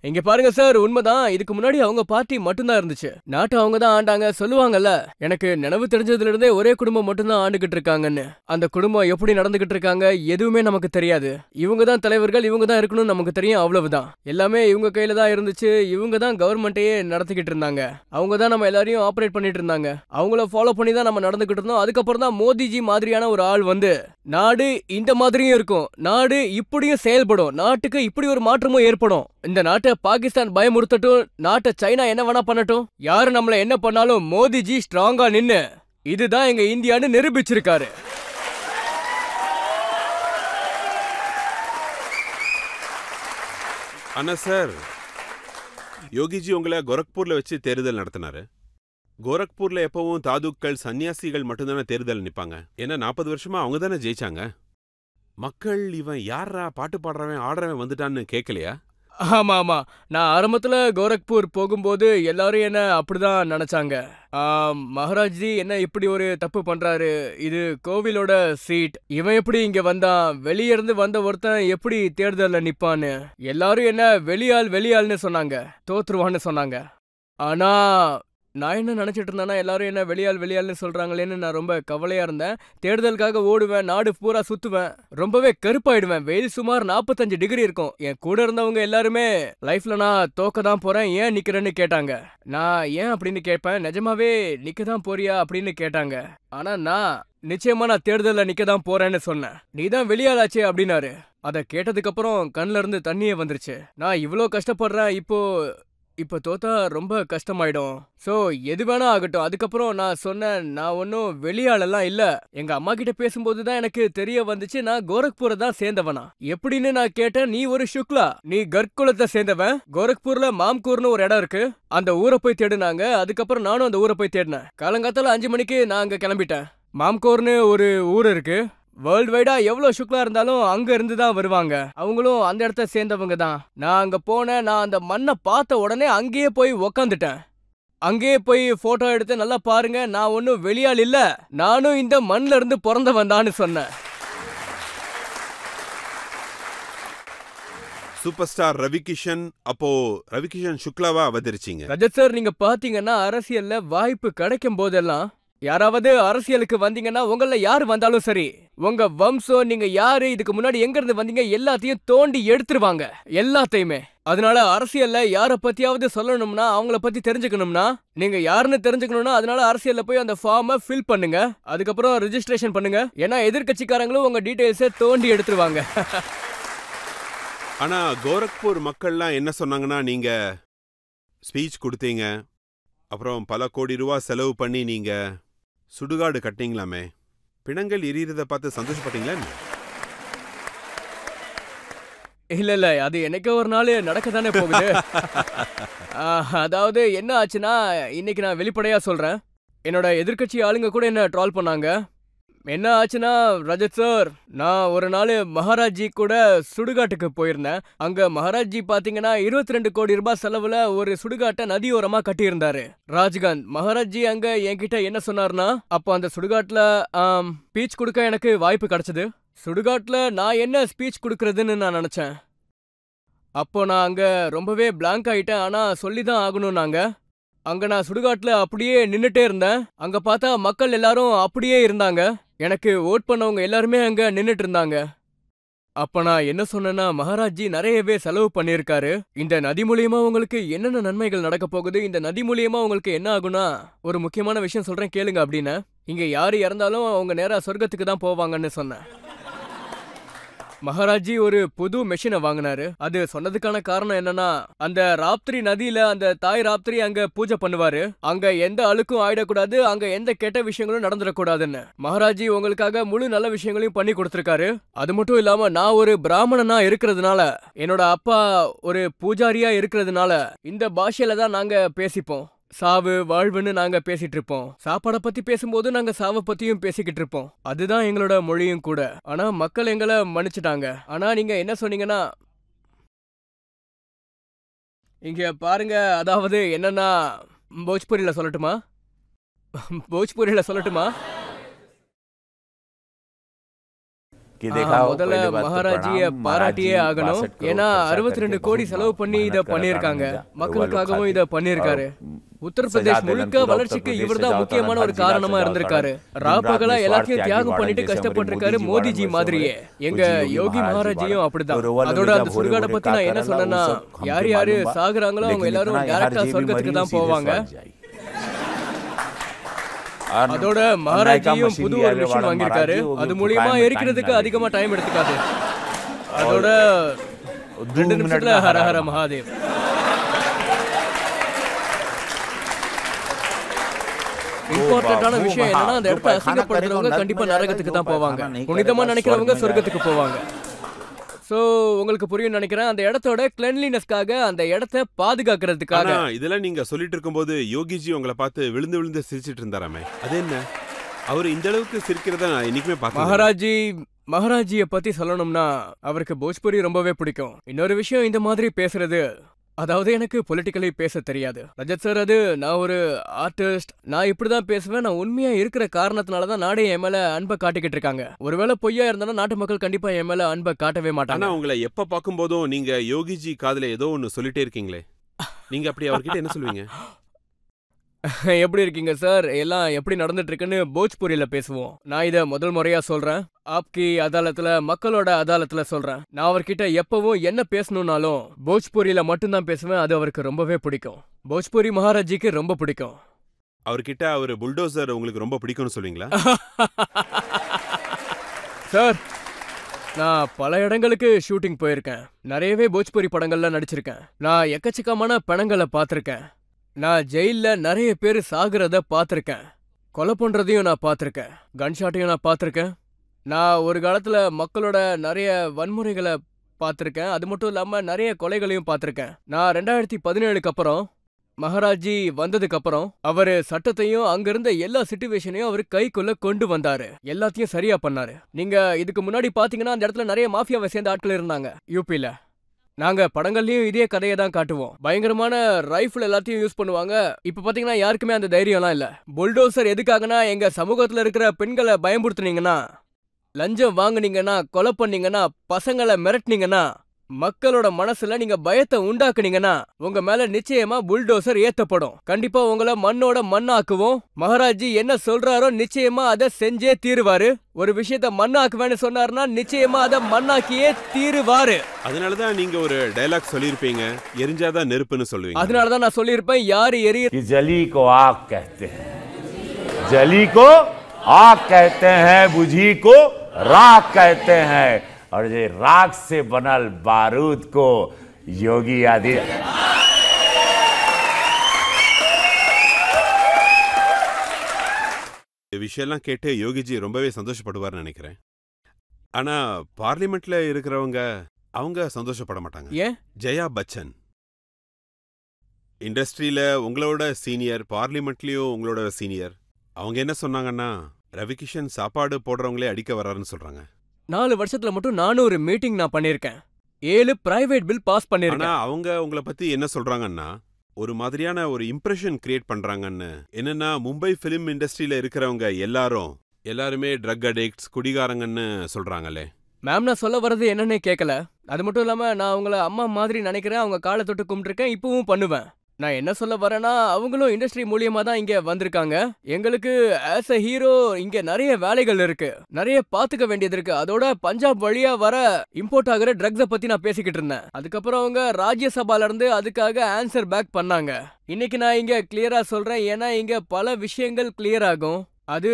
S2: இங்க பாருங்க சார், உண்மைதான். இதுக்கு முன்னாடி அவங்க பார்ட்டி மட்டும்தான் இருந்துச்சு. நாட்டை அவங்க தான் ஆண்டாங்க. சொல்லுவாங்கல்ல, எனக்கு நினைவு தெரிஞ்சதுல இருந்தே ஒரே குடும்பம் மட்டும்தான் ஆண்டுகிட்டு இருக்காங்கன்னு. அந்த குடும்பம் எப்படி நடந்துகிட்டு இருக்காங்க எதுவுமே நமக்கு தெரியாது. இவங்க தான் தலைவர்கள், இவங்க தான் இருக்கணும்னு நமக்கு தெரியும், அவ்வளவுதான். எல்லாமே இவங்க கையில தான் இருந்துச்சு. இவங்க தான் கவர்மெண்ட்டையே நடத்திக்கிட்டு இருந்தாங்க. அவங்க தான் நம்ம எல்லாரையும் ஆபரேட் பண்ணிட்டு இருந்தாங்க. அவங்கள ஃபாலோ பண்ணி தான் நம்ம நடந்துகிட்டு இருந்தோம். அதுக்கப்புறம் தான் மோடிஜி மாதிரியான ஒரு ஆள் வந்து நாடு இந்த மாதிரியும் இருக்கும், நாடு இப்படியும் செயல்படும், நாட்டுக்கு இப்படி ஒரு மாற்றமும் ஏற்படும். இந்த நாட்டை பாகிஸ்தான் பயமுறுத்தட்டும், நாட்டை சைனா என்ன வேணா பண்ணட்டும், யாரு நம்மள என்ன பண்ணாலும் மோடிஜி ஸ்ட்ராங்கா நின்னு இதுதான் எங்க இந்தியான்னு நிரூபிச்சிருக்காரு.
S1: ஆனா சார், யோகிஜி உங்களை கோரக்பூர்ல வச்சு தேர்தல் நடத்தினாரு. கோரக்பூர்ல எப்பவும் தாதுக்கள் சன்னியாசிகள் மட்டும்தானே தேர்தல் நிப்பாங்க. ஏன்னா 40 வருஷமா அவங்க தானே ஜெயிச்சாங்க. மக்கள் இவன் யாரா பாட்டு பாடுறவன் ஆடுறவன் வந்துட்டான்னு கேட்கலையா?
S2: ஆமா ஆமா, நான் ஆரம்பத்துல கோரக்பூர் போகும்போது எல்லாரும் என்ன அப்படிதான் நினைச்சாங்க. மகாராஜ்ஜி என்ன இப்படி ஒரு தப்பு பண்றாரு, இது கோவிலோட சீட், இவன் எப்படி இங்க வந்தான், வெளியே இருந்து வந்த ஒருத்தன் எப்படி தேர்தல்ல நிப்பான்னு. எல்லாரும் என்ன வெளியாள்னு சொன்னாங்க, தோத்துருவான்னு சொன்னாங்க. ஆனா நான் என்ன நினைச்சிட்டு இருந்தேன்னா, எல்லாரும் என்ன வெளியாள்னு சொல்றாங்களேன்னு நான் ரொம்ப கவலையா இருந்தேன். தேர்தலுக்காக ஓடுவேன், நாடு பூரா சுத்துவேன், ரொம்பவே கருப்பாயிடுவேன். வெயில் சுமார் 45 டிகிரி இருக்கும். என் கூட இருந்தவங்க எல்லாருமே லைஃப்ல நான் தோக்க தான் போறேன், ஏன் நிக்கிறேன்னு கேட்டாங்க. நான் ஏன் அப்படின்னு கேட்பேன், நிஜமாவே நிக்க தான் போறியா அப்படின்னு கேட்டாங்க. ஆனா நான் நிச்சயமா நான் தேர்தல்ல நிக்க தான் போறேன்னு சொன்னேன். நீ தான் வெளியாளாச்சே அப்படின்னாரு. அதை கேட்டதுக்கு அப்புறம் கண்ணுல இருந்து தண்ணியே வந்துருச்சு. நான் இவ்வளோ கஷ்டப்படுறேன், இப்போ தோத்தா ரொம்ப கஷ்டமாயிடும். சோ எது வேணா ஆகட்டும். அதுக்கப்புறம் நான் சொன்னேன், நான் ஒன்னும் வெளியாளெல்லாம் இல்ல. எங்க அம்மா கிட்ட பேசும்போது தான் எனக்கு தெரிய வந்துச்சு, நான் கோரக்பூரை தான் சேர்ந்தவனா எப்படின்னு. நான் கேட்டேன், நீ ஒரு சுக்லா, நீ கர்குலத்தை சேர்ந்தவன். கோரக்பூர்ல மாம்கூர்னு ஒரு இடம் இருக்கு, அந்த ஊரை போய் தேடுனாங்க. அதுக்கப்புறம் நானும் அந்த ஊரை போய் தேடினேன். காலங்காத்தால 5 மணிக்கு நான் அங்க கிளம்பிட்டேன். மாம்கூர்னு ஒரு ஊர் இருக்கு. வேர்ல்டு வைடா எவ்வளவு சுக்லா இருந்தாலும் அங்க இருந்து தான் வருவாங்க. அவங்களும் அந்த இடத்த சேர்ந்தவங்க தான். நான் அங்க போனேன். நான் அந்த மண்ணை பார்த்த உடனே அங்கேயே போய் உக்காந்துட்டேன். அங்கேயே போய் போட்டோ எடுத்து, நல்லா பாருங்க, நான் ஒன்னும் வெளியாள் இல்ல, நானும் இந்த மண்ல இருந்து பிறந்தவன் தான்னு சொன்னேன்.
S1: சூப்பர் ஸ்டார் ரவிகிஷன், அப்போ ரவிகிஷன் சுக்லாவா அவதரிச்சீங்க.
S2: ரஜத் சார், நீங்க பாத்தீங்கன்னா அரசியல்ல வாய்ப்பு கிடைக்கும் போதெல்லாம், யாராவது அரசியலுக்கு வந்தீங்கன்னா, உங்கள யாரு வந்தாலும் சரி, உங்க வம்சம், நீங்க யாரு, இதுக்கு முன்னாடி எங்க இருந்து வந்தீங்க, எல்லாத்தையும் தோண்டி எடுத்துருவாங்க, எல்லாத்தையுமே. அதனால அரசியல்ல யார பத்தியாவது சொல்லணும்னா, அவங்கள பத்தி தெரிஞ்சுக்கணும்னா, நீங்க யாருன்னு தெரிஞ்சுக்கணும்னா, அதனால அரசியல்ல போய் அந்த ஃபார்மை ஃபில் பண்ணுங்க. அதுக்கப்புறம் ரெஜிஸ்ட்ரேஷன் பண்ணுங்க. ஏன்னா எதிர்கட்சிக்காரங்களும் உங்க டீடைல்ஸை தோண்டி எடுத்துருவாங்க.
S1: ஆனா கோரக்பூர் மக்கள்லாம் என்ன சொன்னாங்கன்னா, நீங்க ஸ்பீச் கொடுத்தீங்க, அப்புறம் பல கோடி ரூபா செலவு பண்ணி நீங்க சுடுகாடு கட்டிங்களாமே, பிணங்கள் எரியறத பார்த்து சந்தோஷப்பட்டீங்களா?
S2: இல்ல, அது என்னைக்கோ ஒரு நாள் நடக்க தானே போகுது. அதாவது என்ன ஆச்சுன்னா, இன்னைக்கு நான் வெளிப்படையா சொல்றேன், என்னோட எதிர்கட்சி ஆளுங்க கூட என்ன ட்ரால் பண்ணாங்க. என்ன ஆச்சுன்னா, ரஜத் சார், நான் ஒரு நாள் மகாராஜ்ஜி கூட சுடுகாட்டுக்கு போயிருந்தேன். அங்க மகாராஜ்ஜி பாத்தீங்கன்னா 22 கோடி ரூபாய் செலவுல ஒரு சுடுகாட்டை நதியோரமா கட்டியிருந்தாரு. ராஜ்காந்த் மகாராஜ்ஜி அங்க என்கிட்ட என்ன சொன்னார்னா, அப்போ அந்த சுடுகாட்டுல ஸ்பீச் கொடுக்க எனக்கு வாய்ப்பு கிடைச்சது. சுடுகாட்டுல நான் என்ன ஸ்பீச் கொடுக்கறதுன்னு நான் நினைச்சேன். அப்போ நான் அங்க ரொம்பவே பிளாங்க் ஆயிட்டேன். ஆனா சொல்லிதான் ஆகணும். அங்க நான் சுடுகாட்டுல அப்படியே நின்னுட்டே இருந்தேன். அங்க பார்த்தா மக்கள் எல்லாரும் அப்படியே இருந்தாங்க. எனக்கு ஓட் பண்ணவங்க எல்லாருமே அங்க நின்னுட்டு இருந்தாங்க. அப்ப நான் என்ன சொன்னேன்னா, மகாராஜ்ஜி நிறையவே செலவு பண்ணியிருக்காரு. இந்த நதி மூலியமா உங்களுக்கு என்னென்ன நன்மைகள் நடக்க போகுது, இந்த நதி மூலியமா உங்களுக்கு என்ன ஆகுனா, ஒரு முக்கியமான விஷயம் சொல்றேன் கேளுங்க அப்படின்னு. இங்க யாரு இறந்தாலும் அவங்க நேரா சொர்க்கத்துக்கு தான் போவாங்கன்னு சொன்னேன். மகாராஜி ஒரு புது மெஷினை வாங்கினாரு. அது சொன்னதுக்கான காரணம் என்னன்னா, அந்த ராப்திரி நதியில அந்த தாய் ராப்திரி அங்க பூஜை பண்ணுவாரு. அங்க எந்த அழுக்கும் ஆயிடக்கூடாது, அங்க எந்த கெட்ட விஷயங்களும் நடந்துடக்கூடாதுன்னு. மகாராஜி உங்களுக்காக முழு நல்ல விஷயங்களையும் பண்ணி கொடுத்திருக்காரு. அது மட்டும் இல்லாம நான் ஒரு பிராமணனா இருக்கிறதுனால, என்னோட அப்பா ஒரு பூஜாரியா இருக்கிறதுனால இந்த பாஷையில தான் நாங்க பேசிப்போம். சாவு வாழ்வுன்னு நாங்க பேசிட்டு இருப்போம். சாப்பாட பத்தி பேசும்போது நாங்க சாவை பத்தியும் பேசிக்கிட்டு இருப்போம். அதுதான் எங்களோட மொழியும் கூட. ஆனா மக்கள் எங்களை மன்னிச்சுட்டாங்க. ஆனா நீங்க என்ன சொன்னீங்கன்னா, இங்க பாருங்க, அதாவது என்னன்னா, போஜ்பூரியில சொல்லட்டுமா? போஜ்பூரியில சொல்லட்டுமா? முதல்ல மகாராஜிய பாராட்டியே ஆகணும். ஏன்னா 62 கோடி செலவு பண்ணி இத பண்ணிருக்காங்க. மக்களுக்காகவும் இத பண்ணிருக்காரு. உத்தரப்பிரதேஷ் முழுக்க வளர்ச்சிக்கு இவர்தான் முக்கியமான ஒரு காரணமா இருந்திருக்காரு. ராப்பகலா எல்லாத்தையும் தியாகம் பண்ணிட்டு கஷ்டப்பட்டிருக்காரு, மோடிஜி மாதிரியே. எங்க யோகி மகாராஜியும் அப்படிதான். அதோட அந்த சுடுகாட பத்தி நான் என்ன சொன்னேன்னா, யார் யாரு சாகுறாங்களோ அவங்க எல்லாரும் டைரக்டா சொர்க்கத்துக்கு தான் போவாங்க. அதோட மகாராஜியும் புது ஒரு மிஷின் வாங்கியிருக்காரு. அது மூலியமா எரிக்கிறதுக்கு அதிகமா டைம் எடுத்துக்காது. அதோட 2 நிமிஷத்துல ஹர ஹர மகாதேவ். இம்பார்ட்டன்டான விஷயம் என்னன்னா, அந்த இடத்த அசிங்கப்படுத்துறவங்க கண்டிப்பா நரகத்துக்கு தான் போவாங்க. புனிதமா நினைக்கிறவங்க சொர்க்கத்துக்கு போவாங்க. சோ உங்களுக்கு புரியும் நினைக்கிறேன். அந்த இடத்தோட கிளென்லினஸ்க்காக, அந்த இடத்தை பாதுகாக்கிறதுக்காக.
S1: இதெல்லாம் நீங்க சொல்லிட்டு இருக்கும்போது யோகிஜி உங்களை பார்த்து விழுந்து விழுந்து சிரிச்சிட்டு இருந்தாராமே, அது என்ன? அவர் இந்த அளவுக்கு சிரிக்கிறத நான் இன்னைக்குமே பார்த்தேன்.
S2: மகாராஜிய பத்தி சொல்லணும்னா, அவருக்கு போஜ்பூரி ரொம்பவே பிடிக்கும். இன்னொரு விஷயம், இந்த மாதிரி பேசுறது, அதாவது எனக்கு பொலிட்டிக்கலி பேச தெரியாது. ரஜத் சார், அது நான் ஒரு ஆர்டிஸ்ட், நான் இப்படிதான் பேசுவேன். நான் உண்மையா இருக்கிற காரணத்தினாலதான் நாடே என் மேல அன்பை காட்டிக்கிட்டு இருக்காங்க. ஒருவேளை பொய்யா இருந்தாலும் நாட்டு மக்கள் கண்டிப்பா என் மேல அன்பை காட்டவே மாட்டாங்க.
S1: ஆனா உங்களை எப்ப பார்க்கும் போதும் நீங்க யோகிஜி காதுல ஏதோ ஒன்னு சொல்லிட்டே இருக்கீங்களே, நீங்க அப்படி அவர்கிட்ட என்ன சொல்லுவீங்க?
S2: எப்படி இருக்கீங்க சார், எல்லாம் எப்படி நடந்துட்டு இருக்குன்னு போஜ்பூரியில பேசுவோம். நான் இத முதல் முறையா சொல்றேன். ஆப்கி அதாலத்துல, மக்களோட அதாலத்துல சொல்றேன். நான் அவர்கிட்ட எப்பவும் என்ன பேசணும்னாலும் போஜ்பூரியில மட்டும்தான் பேசுவேன். அது அவருக்கு ரொம்பவே பிடிக்கும். போஜ்பூரி மகாராஜிக்கு ரொம்ப பிடிக்கும்.
S1: அவர்கிட்ட அவர் புல்டோசர் உங்களுக்கு ரொம்ப பிடிக்கும்னு சொல்வீங்களா?
S2: சார், நான் பல இடங்களுக்கு ஷூட்டிங் போயிருக்கேன். நிறையவே போஜ்பூரி படங்கள்ல நடிச்சிருக்கேன். நான் எக்கச்சக்கமான படங்களை பார்த்திருக்கேன். நான் ஜெயில்ல நிறைய பேர் சாகுறத பார்த்திருக்கேன். கொலை பண்றதையும் நான் பார்த்திருக்கேன். கன்ஷாட்டையும் நான் பார்த்திருக்கேன். நான் ஒரு காலத்துல மக்களோட நிறைய வன்முறைகளை பார்த்திருக்கேன். அது மட்டும் இல்லாம நிறைய கொலைகளையும் பார்த்திருக்கேன். நான் 2017க்கு அப்புறம், மகாராஜி வந்ததுக்கு அப்புறம், அவரு சட்டத்தையும் அங்கிருந்த எல்லா சிச்சுவேஷனையும் அவரு கைக்குள்ள கொண்டு வந்தாரு. எல்லாத்தையும் சரியா பண்ணாரு. நீங்க இதுக்கு முன்னாடி பாத்தீங்கன்னா அந்த இடத்துல நிறைய மாஃபியாவை சேர்ந்த ஆட்கள் இருந்தாங்க யூபில. நாங்க படங்கள்லயும் இதே கதையை தான் காட்டுவோம். பயங்கரமான ரைஃபிள் எல்லாத்தையும் யூஸ் பண்ணுவாங்க. இப்ப பாத்தீங்கன்னா யாருக்குமே அந்த தைரியம்லாம் இல்ல. புல்டோசர் எதுக்காகனா, எங்க சமூகத்துல இருக்கிற பெண்களை பயமுறுத்துனீங்கன்னா, லஞ்சம் வாங்குனீங்கன்னா, கொலை பண்ணீங்கன்னா, பசங்களை மிரட்டினீங்கன்னா, மக்களோட மனசுல நீங்க பயத்தை உண்டாக்குனீங்கன்னா, உங்க மேல நிச்சயமா புல்டோசர் ஏத்தப்படும். கண்டிப்பா உங்களை மண்ணோட மண்ணாக்குவோம். மகாராஜி என்ன சொல்றாரோ நிச்சயமா அதை செஞ்சே தீருவாரு. ஒரு விஷயத்த மண்ணாக்குவேன்னு சொன்னாருன்னா நிச்சயமா அதை மண்ணாக்கியே தீருவாரு.
S1: அதனாலதான் நீங்க ஒரு டயலாக் சொல்லிருப்பீங்க, எரிஞ்சாதான் நெருப்புன்னு சொல்லுவீங்க.
S2: அதனாலதான் நான் சொல்லியிருப்பேன், யாரு எரிய
S5: जली को आग कहते हैं, जली को आग कहते हैं, बुझी को राख कहते हैं, और ये राख से बनल बारूद को योगी आदि
S1: விஷயம்லாம் கேட்டு யோகிஜி ரொம்பவே சந்தோஷப்படுவார்னு நினைக்கிறேன். ஆனா பார்லிமெண்ட்ல இருக்கிறவங்க அவங்க சந்தோஷப்பட மாட்டாங்க.
S2: ஏன்?
S1: ஜெயா பச்சன் இண்டஸ்ட்ரியில உங்களோட சீனியர், பார்லிமெண்ட்லயும் உங்களோட சீனியர். அவங்க என்ன சொன்னாங்கன்னா, ரவிகிஷன் சாப்பாடு போடுறவங்களே அடிக்க வர்றாருன்னு சொல்றாங்க.
S2: 4 வருஷத்துல மட்டும் 400 மீட்டிங் நான் பண்ணிருக்கேன். 7 பிரைவேட் பில் பாஸ் பண்ணிருக்கேன்.
S1: ஆனா அவங்க உங்களை பத்தி என்ன சொல்றாங்கன்னா, ஒரு மாதிரியான ஒரு இம்ப்ரெஷன் கிரியேட் பண்றாங்கன்னு. என்னன்னா, மும்பை பிலிம் இண்டஸ்ட்ரியில இருக்கிறவங்க எல்லாருமே ட்ரக் அடிக்ட்ஸ், குடிகாரங்கன்னு சொல்றாங்களே.
S2: மேம், நான் சொல்ல வர்றது என்னன்னே கேட்கல. அது மட்டும் இல்லாம நான் அவங்கள அம்மா மாதிரி நினைக்கிறேன். அவங்க காலை தொட்டு கும்பிட்டுருக்கேன், இப்பவும் பண்ணுவேன். நான் என்ன சொல்ல வரேன்னா, அவங்களும் இண்டஸ்ட்ரி மூலியமா தான் இங்க வந்திருக்காங்க. எங்களுக்கு ஆஸ் அ ஹீரோ இங்க நிறைய வேலைகள் இருக்கு, நிறைய பாத்துக்க வேண்டியது இருக்கு. அதோட பஞ்சாப் வழியா வர இம்போர்ட் ஆகிற ட்ரக்ஸ பத்தி நான் பேசிக்கிட்டு இருந்தேன். அதுக்கப்புறம் அவங்க ராஜ்யசபால இருந்து அதுக்காக ஆன்சர் பேக் பண்ணாங்க. இன்னைக்கு நான் இங்க கிளியரா சொல்றேன், ஏன்னா இங்க பல விஷயங்கள் கிளியர் ஆகும். அது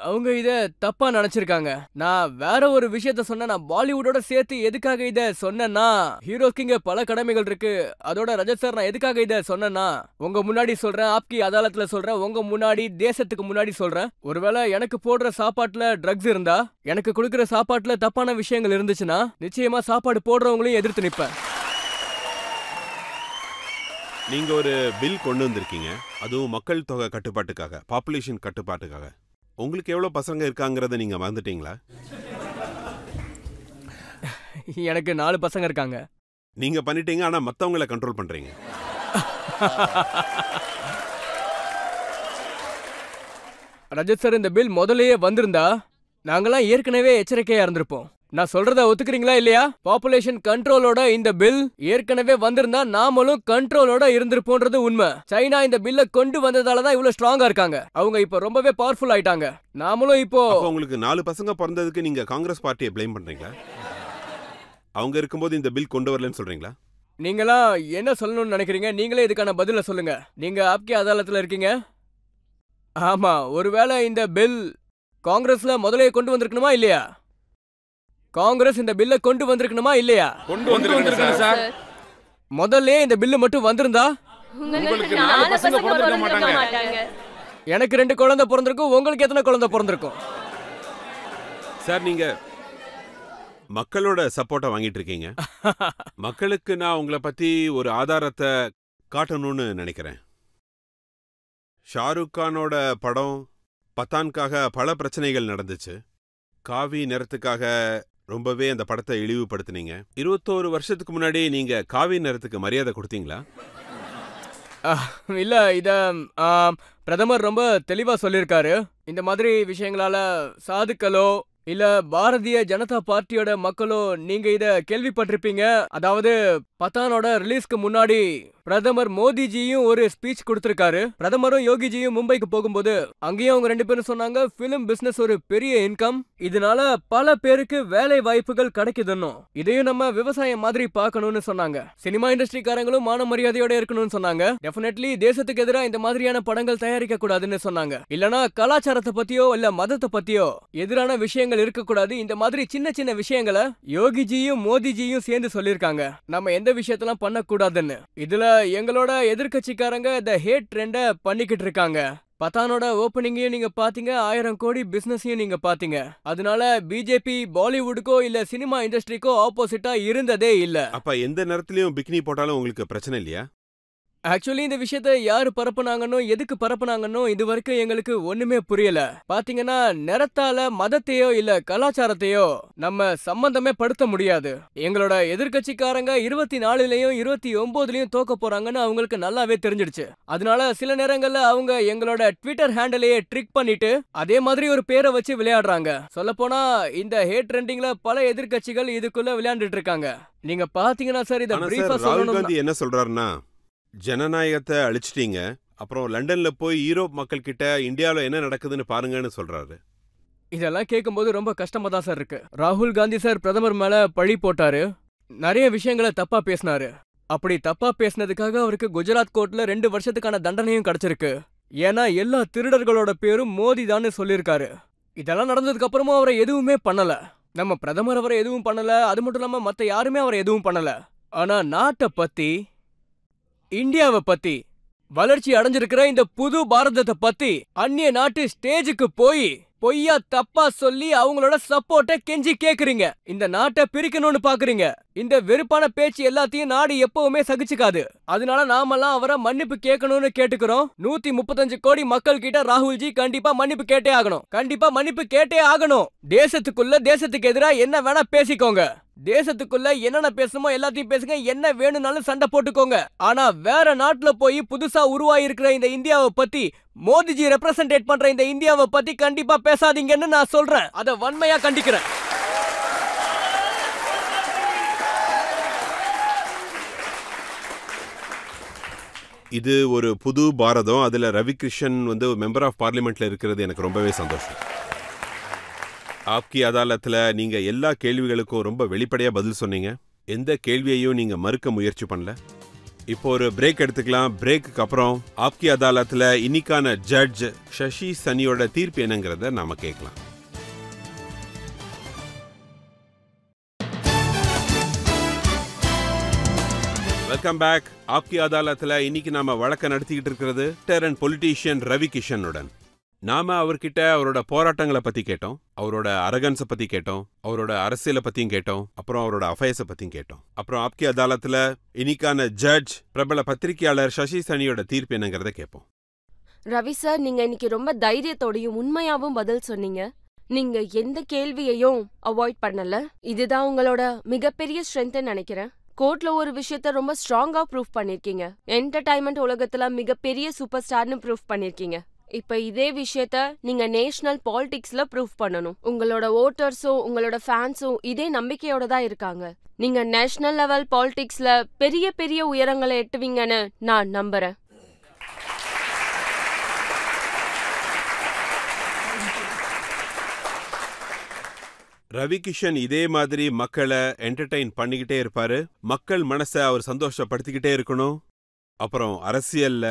S2: அவங்க இத தப்பா நினைச்சிருக்காங்க. நான் வேற ஒரு விஷயத்த சொன்னேன். நான் பாலிவுட்டோட சேர்த்து எதுக்காக இத சொன்னேன்னா, ஹீரோக்கு இங்க பல கடமைகள் இருக்கு. அதோட ரஜத் சார், நான் எதுக்காக இத சொன்னேன்னா, உங்க முன்னாடி சொல்றேன், ஆப்கி அதாலத்ல சொல்றேன், உங்க முன்னாடி, தேசத்துக்கு முன்னாடி சொல்றேன். ஒருவேளை எனக்கு போடுற சாப்பாட்டுல ட்ரக்ஸ் இருந்தா, எனக்கு கொடுக்குற சாப்பாட்டுல தப்பான விஷயங்கள் இருந்துச்சுன்னா, நிச்சயமா சாப்பாடு போடுறவங்களையும் எதிர்த்து நிப்பேன்.
S1: நீங்க ஒரு பில் கொண்டு வந்திருக்கீங்க, அதுவும் மக்கள் தொகை கட்டுப்பாட்டுக்காக, பாப்புலேஷன் கட்டுப்பாட்டுக்காக. உங்களுக்கு எவ்வளவு பசங்க இருக்காங்கறத நீங்க மறந்துட்டீங்களா?
S2: எனக்கு 4 பசங்க இருக்காங்க.
S1: நீங்க பண்ணிட்டீங்க, ஆனா மத்தவங்கள கண்ட்ரோல் பண்றீங்க.
S2: ரஜத் சார், இந்த பில் முதல்லயே வந்திருந்தா நாங்கெல்லாம் ஏற்கனவே எச்சரிக்கையா இருந்திருப்போம். நான் சொல்றத ஒத்துக்கிறீங்களா இல்லையா? பாப்புலேஷன் கண்ட்ரோலோட இந்த பில் ஏற்கனவே வந்திருந்தா நாமளும் கண்ட்ரோலோட இருந்திருப்போன்றது உண்மை. சைனா இந்த பில்ல கொண்டு வந்ததால தான் இவ்வளவு ஸ்ட்ராங்கா இருக்காங்க. அவங்க இப்ப ரொம்பவே பவர்ஃபுல் ஆயிட்டாங்க. நாமளும் இப்போ
S1: உங்களுக்கு 4 பசங்க பிறந்ததுக்கு நீங்க காங்கிரஸ் பார்ட்டியை ப்ளேம் பண்றீங்களா? அவங்க இருக்கும்போது இந்த பில் கொண்டு வரலன்னு சொல்றீங்களா?
S2: நீங்களா என்ன சொல்லணும்னு நினைக்கிறீங்க? நீங்களே இதுக்கான பதில சொல்லுங்க. நீங்க ஆப்கி அதாலத்ல இருக்கீங்க. ஆமா, ஒருவேளை இந்த பில் காங்கிரஸ்ல முதல்லயே கொண்டு வந்திருக்கணுமா இல்லையா? காங்கிரஸ் இந்த பில்ல கொண்டு வந்திருக்கணுமா இல்லையா?
S4: கொண்டு வந்திருக்கணும் சார்.
S2: முதல்ல இந்த பில்லு மட்டும் வந்திருந்தா
S4: உங்களுக்கு 4 பசங்க பிறந்திருக்க மாட்டாங்க.
S2: எனக்கு 2 குழந்தை பிறந்திருக்கும். உங்களுக்கு எத்தனை குழந்தை பிறந்திருக்கும்?
S1: சார், நீங்க மக்களோட சப்போர்ட்டை வாங்கிட்டு இருக்கீங்க. மக்களுக்கு நான் உங்களை பத்தி ஒரு ஆதாரத்தை காட்டணும்னு நினைக்கிறேன். ஷாருக் கானோட படம் பத்தான்காக பல பிரச்சனைகள் நடந்துச்சு. காவி நிறத்துக்காக ரொம்பவே அந்த படத்தை இழிவுபடுத்தினீங்க. 21 வருஷத்துக்கு முன்னாடி நீங்க காவி நிறத்துக்கு மரியாதை கொடுத்தீங்களா?
S2: இல்ல, இத பிரதமர் ரொம்ப தெளிவா சொல்லியிருக்காரு. இந்த மாதிரி விஷயங்களால சாதுக்களோ இல்ல பாரதிய ஜனதா பார்ட்டியோட மக்களோ நீங்க இத கேள்விப்பட்டிருப்பீங்க. அதாவது பத்தானோட ரிலீஸ்க்கு முன்னாடி பிரதமர் மோடிஜியும் ஒரு ஸ்பீச் கொடுத்திருக்காரு. பிரதமரும் யோகிஜியும் மும்பைக்கு போகும்போது அங்கேயும் அவங்க 2 பேரும் சொன்னாங்க, பிலிம் பிசினஸ் ஒரு பெரிய இன்கம், இதனால பல பேருக்கு வேலை வாய்ப்புகள் கிடைக்குதுன்னு. இதையும் நம்ம விவசாயம் மாதிரி பார்க்கணும்னு சொன்னாங்க. சினிமா இண்டஸ்ட்ரிக்காரங்களும் மான மரியாதையோட இருக்கணும்னு சொன்னாங்க. டெஃபினெட்லி தேசத்துக்கு எதிராக இந்த மாதிரியான படங்கள் தயாரிக்க கூடாதுன்னு சொன்னாங்க. இல்லனா கலாச்சாரத்தை பத்தியோ இல்ல மதத்தை பத்தியோ எதிரான விஷயங்கள் இருக்கக்கூடாது. இந்த மாதிரி சின்ன சின்ன விஷயங்களை யோகிஜியும் மோடிஜியும் சேர்ந்து சொல்லியிருக்காங்க. நம்ம எந்த விஷயத்தெல்லாம் பண்ணக்கூடாதுன்னு. இதுல எங்களோட எதிர்கட்சிக்காரங்க இந்த ஹேட் ட்ரெண்ட பண்ணிக்கிட்டு இருக்காங்க. பத்தானோட ஓப்பனிங்கையும் நீங்க பாத்தீங்க, 1000 கோடி பிசினஸையும் நீங்க பாத்தீங்க. அதனால பிஜேபி பாலிவுட்டுக்கோ இல்ல சினிமா இண்டஸ்ட்ரிக்கோ ஆப்போசிட்டா இருந்ததே இல்ல.
S1: அப்ப எந்த நேரத்திலயும் பிக்னி போட்டாலும் உங்களுக்கு பிரச்சனை இல்லையா?
S2: ஆக்சுவலி இந்த விஷயத்த யாரு பரப்புனாங்கன்னோ எதுக்கு பரப்புனாங்கன்னோ இது வரைக்கும் எங்களுக்கு ஒண்ணுமே புரியல. பாத்தீங்கன்னா நிறத்தால மதத்தையோ இல்ல கலாச்சாரத்தையோ நம்ம சம்பந்தமே படுத்த முடியாது. எங்களோட எதிர்கட்சிக்காரங்க 24லயும் 29லயும் தோக்க போறாங்கன்னு அவங்களுக்கு நல்லாவே தெரிஞ்சிடுச்சு. அதனால சில நேரங்கள்ல அவங்க எங்களோட ட்விட்டர் ஹேண்டலையே ட்ரிக் பண்ணிட்டு அதே மாதிரி ஒரு பேரை வச்சு விளையாடுறாங்க. சொல்ல போனா இந்த ஹேட் ட்ரெண்டிங்ல பல எதிர்கட்சிகள் இதுக்குள்ள விளையாண்டுட்டு இருக்காங்க. நீங்க பாத்தீங்கன்னா சார், இத பிரீஃபா
S1: ராகுல் காந்தி என்ன சொல்றாருன்னா, ஜனநாயகத்தை அழிச்சிட்டீங்க, அப்புறம் லண்டன்ல போய் யூரோப் மக்கள் கிட்ட இந்தியாவில் என்ன நடக்குதுன்னு பாருங்கன்னு சொல்றாரு.
S2: இதெல்லாம் கேட்கும்போது ரொம்ப கஷ்டமா தான் சார் இருக்கு. ராகுல் காந்தி சார் பிரதமர் மேல பழி போட்டாரு, நிறைய விஷயங்களை தப்பா பேசினாரு. அப்படி தப்பா பேசினதுக்காக அவருக்கு குஜராத் கோர்ட்ல 2 வருஷத்துக்கான தண்டனையும் கிடைச்சிருக்கு. ஏன்னா எல்லா திருடர்களோட பேரும் மோடி தான் சொல்லியிருக்காரு. இதெல்லாம் நடந்ததுக்கு அப்புறமும் அவரை எதுவுமே பண்ணல. நம்ம பிரதமர் அவரை எதுவும் பண்ணல, அது மட்டும் இல்லாம மத்த யாருமே அவரை எதுவும் பண்ணல. ஆனா நாட்டை பத்தி, இந்தியாவை பத்தி, வளர்ச்சி அடைஞ்சிருக்கிற இந்த புது பாரதத்தை பத்தி அந்நிய நாட்டு ஸ்டேஜுக்கு போய் பொய்யா தப்பா சொல்லி அவங்களோட சப்போர்ட்டை கெஞ்சி கேக்குறீங்க. இந்த நாட்டை பிரிக்கணும்னு பாக்குறீங்க. இந்த வெறுப்பான பேச்சு எல்லாத்தையும் நாடு எப்பவுமே சகிச்சுக்காது. அதனால நாமெல்லாம் அவரை மன்னிப்பு கேட்கணும்னு கேட்டுக்கிறோம். 135 கோடி மக்கள் கிட்ட ராகுல்ஜி கண்டிப்பா மன்னிப்பு கேட்டே ஆகணும். கண்டிப்பா மன்னிப்பு கேட்டே ஆகணும். தேசத்துக்கு எதிராக என்ன வேணா பேசிக்கோங்க. தேசத்துக்குள்ள என்னென்ன பேசணுமோ எல்லாத்தையும் பேசுங்க. என்ன வேணும்னாலும் சண்டை போட்டுக்கோங்க. ஆனா வேற நாட்டுல போய் புதுசா உருவாயிருக்கிற இந்த இந்தியாவை பத்தி, மோடிஜி ரெப்ரசன்டேட் பண்ற இந்த இந்தியாவை பத்தி கண்டிப்பா பேசாதீங்கன்னு நான் சொல்றேன். அத வன்மையா கண்டிக்கிறேன்.
S1: இது ஒரு புது பாரதம். அதுல ரவிகிருஷ்ணன் மெம்பர் ஆஃப் பார்லிமெண்ட்ல இருக்கிறது எனக்கு ரொம்பவே சந்தோஷம். ஆப்கி அதாலத்துல நீங்க எல்லா கேள்விகளுக்கும் ரொம்ப வெளிப்படையா பதில் சொன்னீங்க. எந்த கேள்வியையும் நீங்க மறுக்க முயற்சி பண்ணல. இப்போ ஒரு பிரேக் எடுத்துக்கலாம். பிரேக்குக்கு அப்புறம் ஆப்கி அதாலத்துல இன்னைக்கான ஜட்ஜ் சசி சனியோட தீர்ப்பு என்னங்கிறத நாம கேட்கலாம். Welcome back. ஆப்கி அதாலத்துல இன்னைக்கு நாம வழக்க நடத்திக்கிட்டு இருக்கிறது டெரன் பொலிட்டீஷியன் ரவி கிஷனுடன். நாம அவர்கிட்ட அவரோட போராட்டங்களை பத்தி கேட்டோம், அவரோட அரகன்ஸை பத்தி கேட்டோம், அவரோட அரசியலை பத்தியும் கேட்டோம், அப்புறம் அவரோட அஃபேர்ஸை பத்தியும் கேட்டோம். அப்புறம் ஆப்கி அதாலத்துல இன்னைக்கான ஜட்ஜ் பிரபல பத்திரிகையாளர் சசி சனியோட தீர்ப்பு என்னங்கிறத கேட்போம்.
S3: ரவி சார், நீங்க இன்னைக்கு ரொம்ப தைரியத்தோடையும் உண்மையாவும் பதில் சொன்னீங்க. நீங்க எந்த கேள்வியையும் அவாய்ட் பண்ணல. இதுதான் உங்களோட மிகப்பெரிய ஸ்ட்ரென்த்னு நினைக்கிறேன். கோர்ட்ல ஒரு விஷயத்த ரொம்ப ஸ்ட்ராங்கா ப்ரூவ் பண்ணிருக்கீங்க. என்டர்டைன்மெண்ட் உலகத்துல மிகப்பெரிய சூப்பர் ஸ்டார்னு ப்ரூவ் பண்ணிருக்கீங்க. இப்ப இதே விஷயத்த நீங்க நேஷனல் பாலிடிக்ஸ்ல ப்ரூவ் பண்ணணும். உங்களோட ஓட்டர்ஸும் உங்களோட ஃபேன்ஸும் இதே நம்பிக்கையோட தான் இருக்காங்க. நீங்க நேஷனல் லெவல் பாலிடிக்ஸ்ல பெரிய பெரிய உயரங்களை எட்டுவீங்கன்னு நான் நம்புறேன்.
S1: ரவி கிஷன் இதே மாதிரி மக்களை என்டர்டெயின் பண்ணிக்கிட்டே இருப்பாரு. மக்கள் மனசை அவர் சந்தோஷப்படுத்திக்கிட்டே இருக்கணும். அப்புறம் அரசியல்ல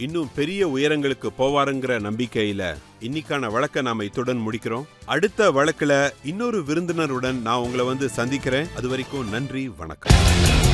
S1: இன்னும் பெரிய உயரங்களுக்கு போவாருங்கிற நம்பிக்கையில இன்னைக்கான வழக்க நாம இத்துடன் முடிக்கிறோம். அடுத்த வழக்குல இன்னொரு விருந்தினருடன் நான் உங்களை சந்திக்கிறேன். அது வரைக்கும் நன்றி, வணக்கம்.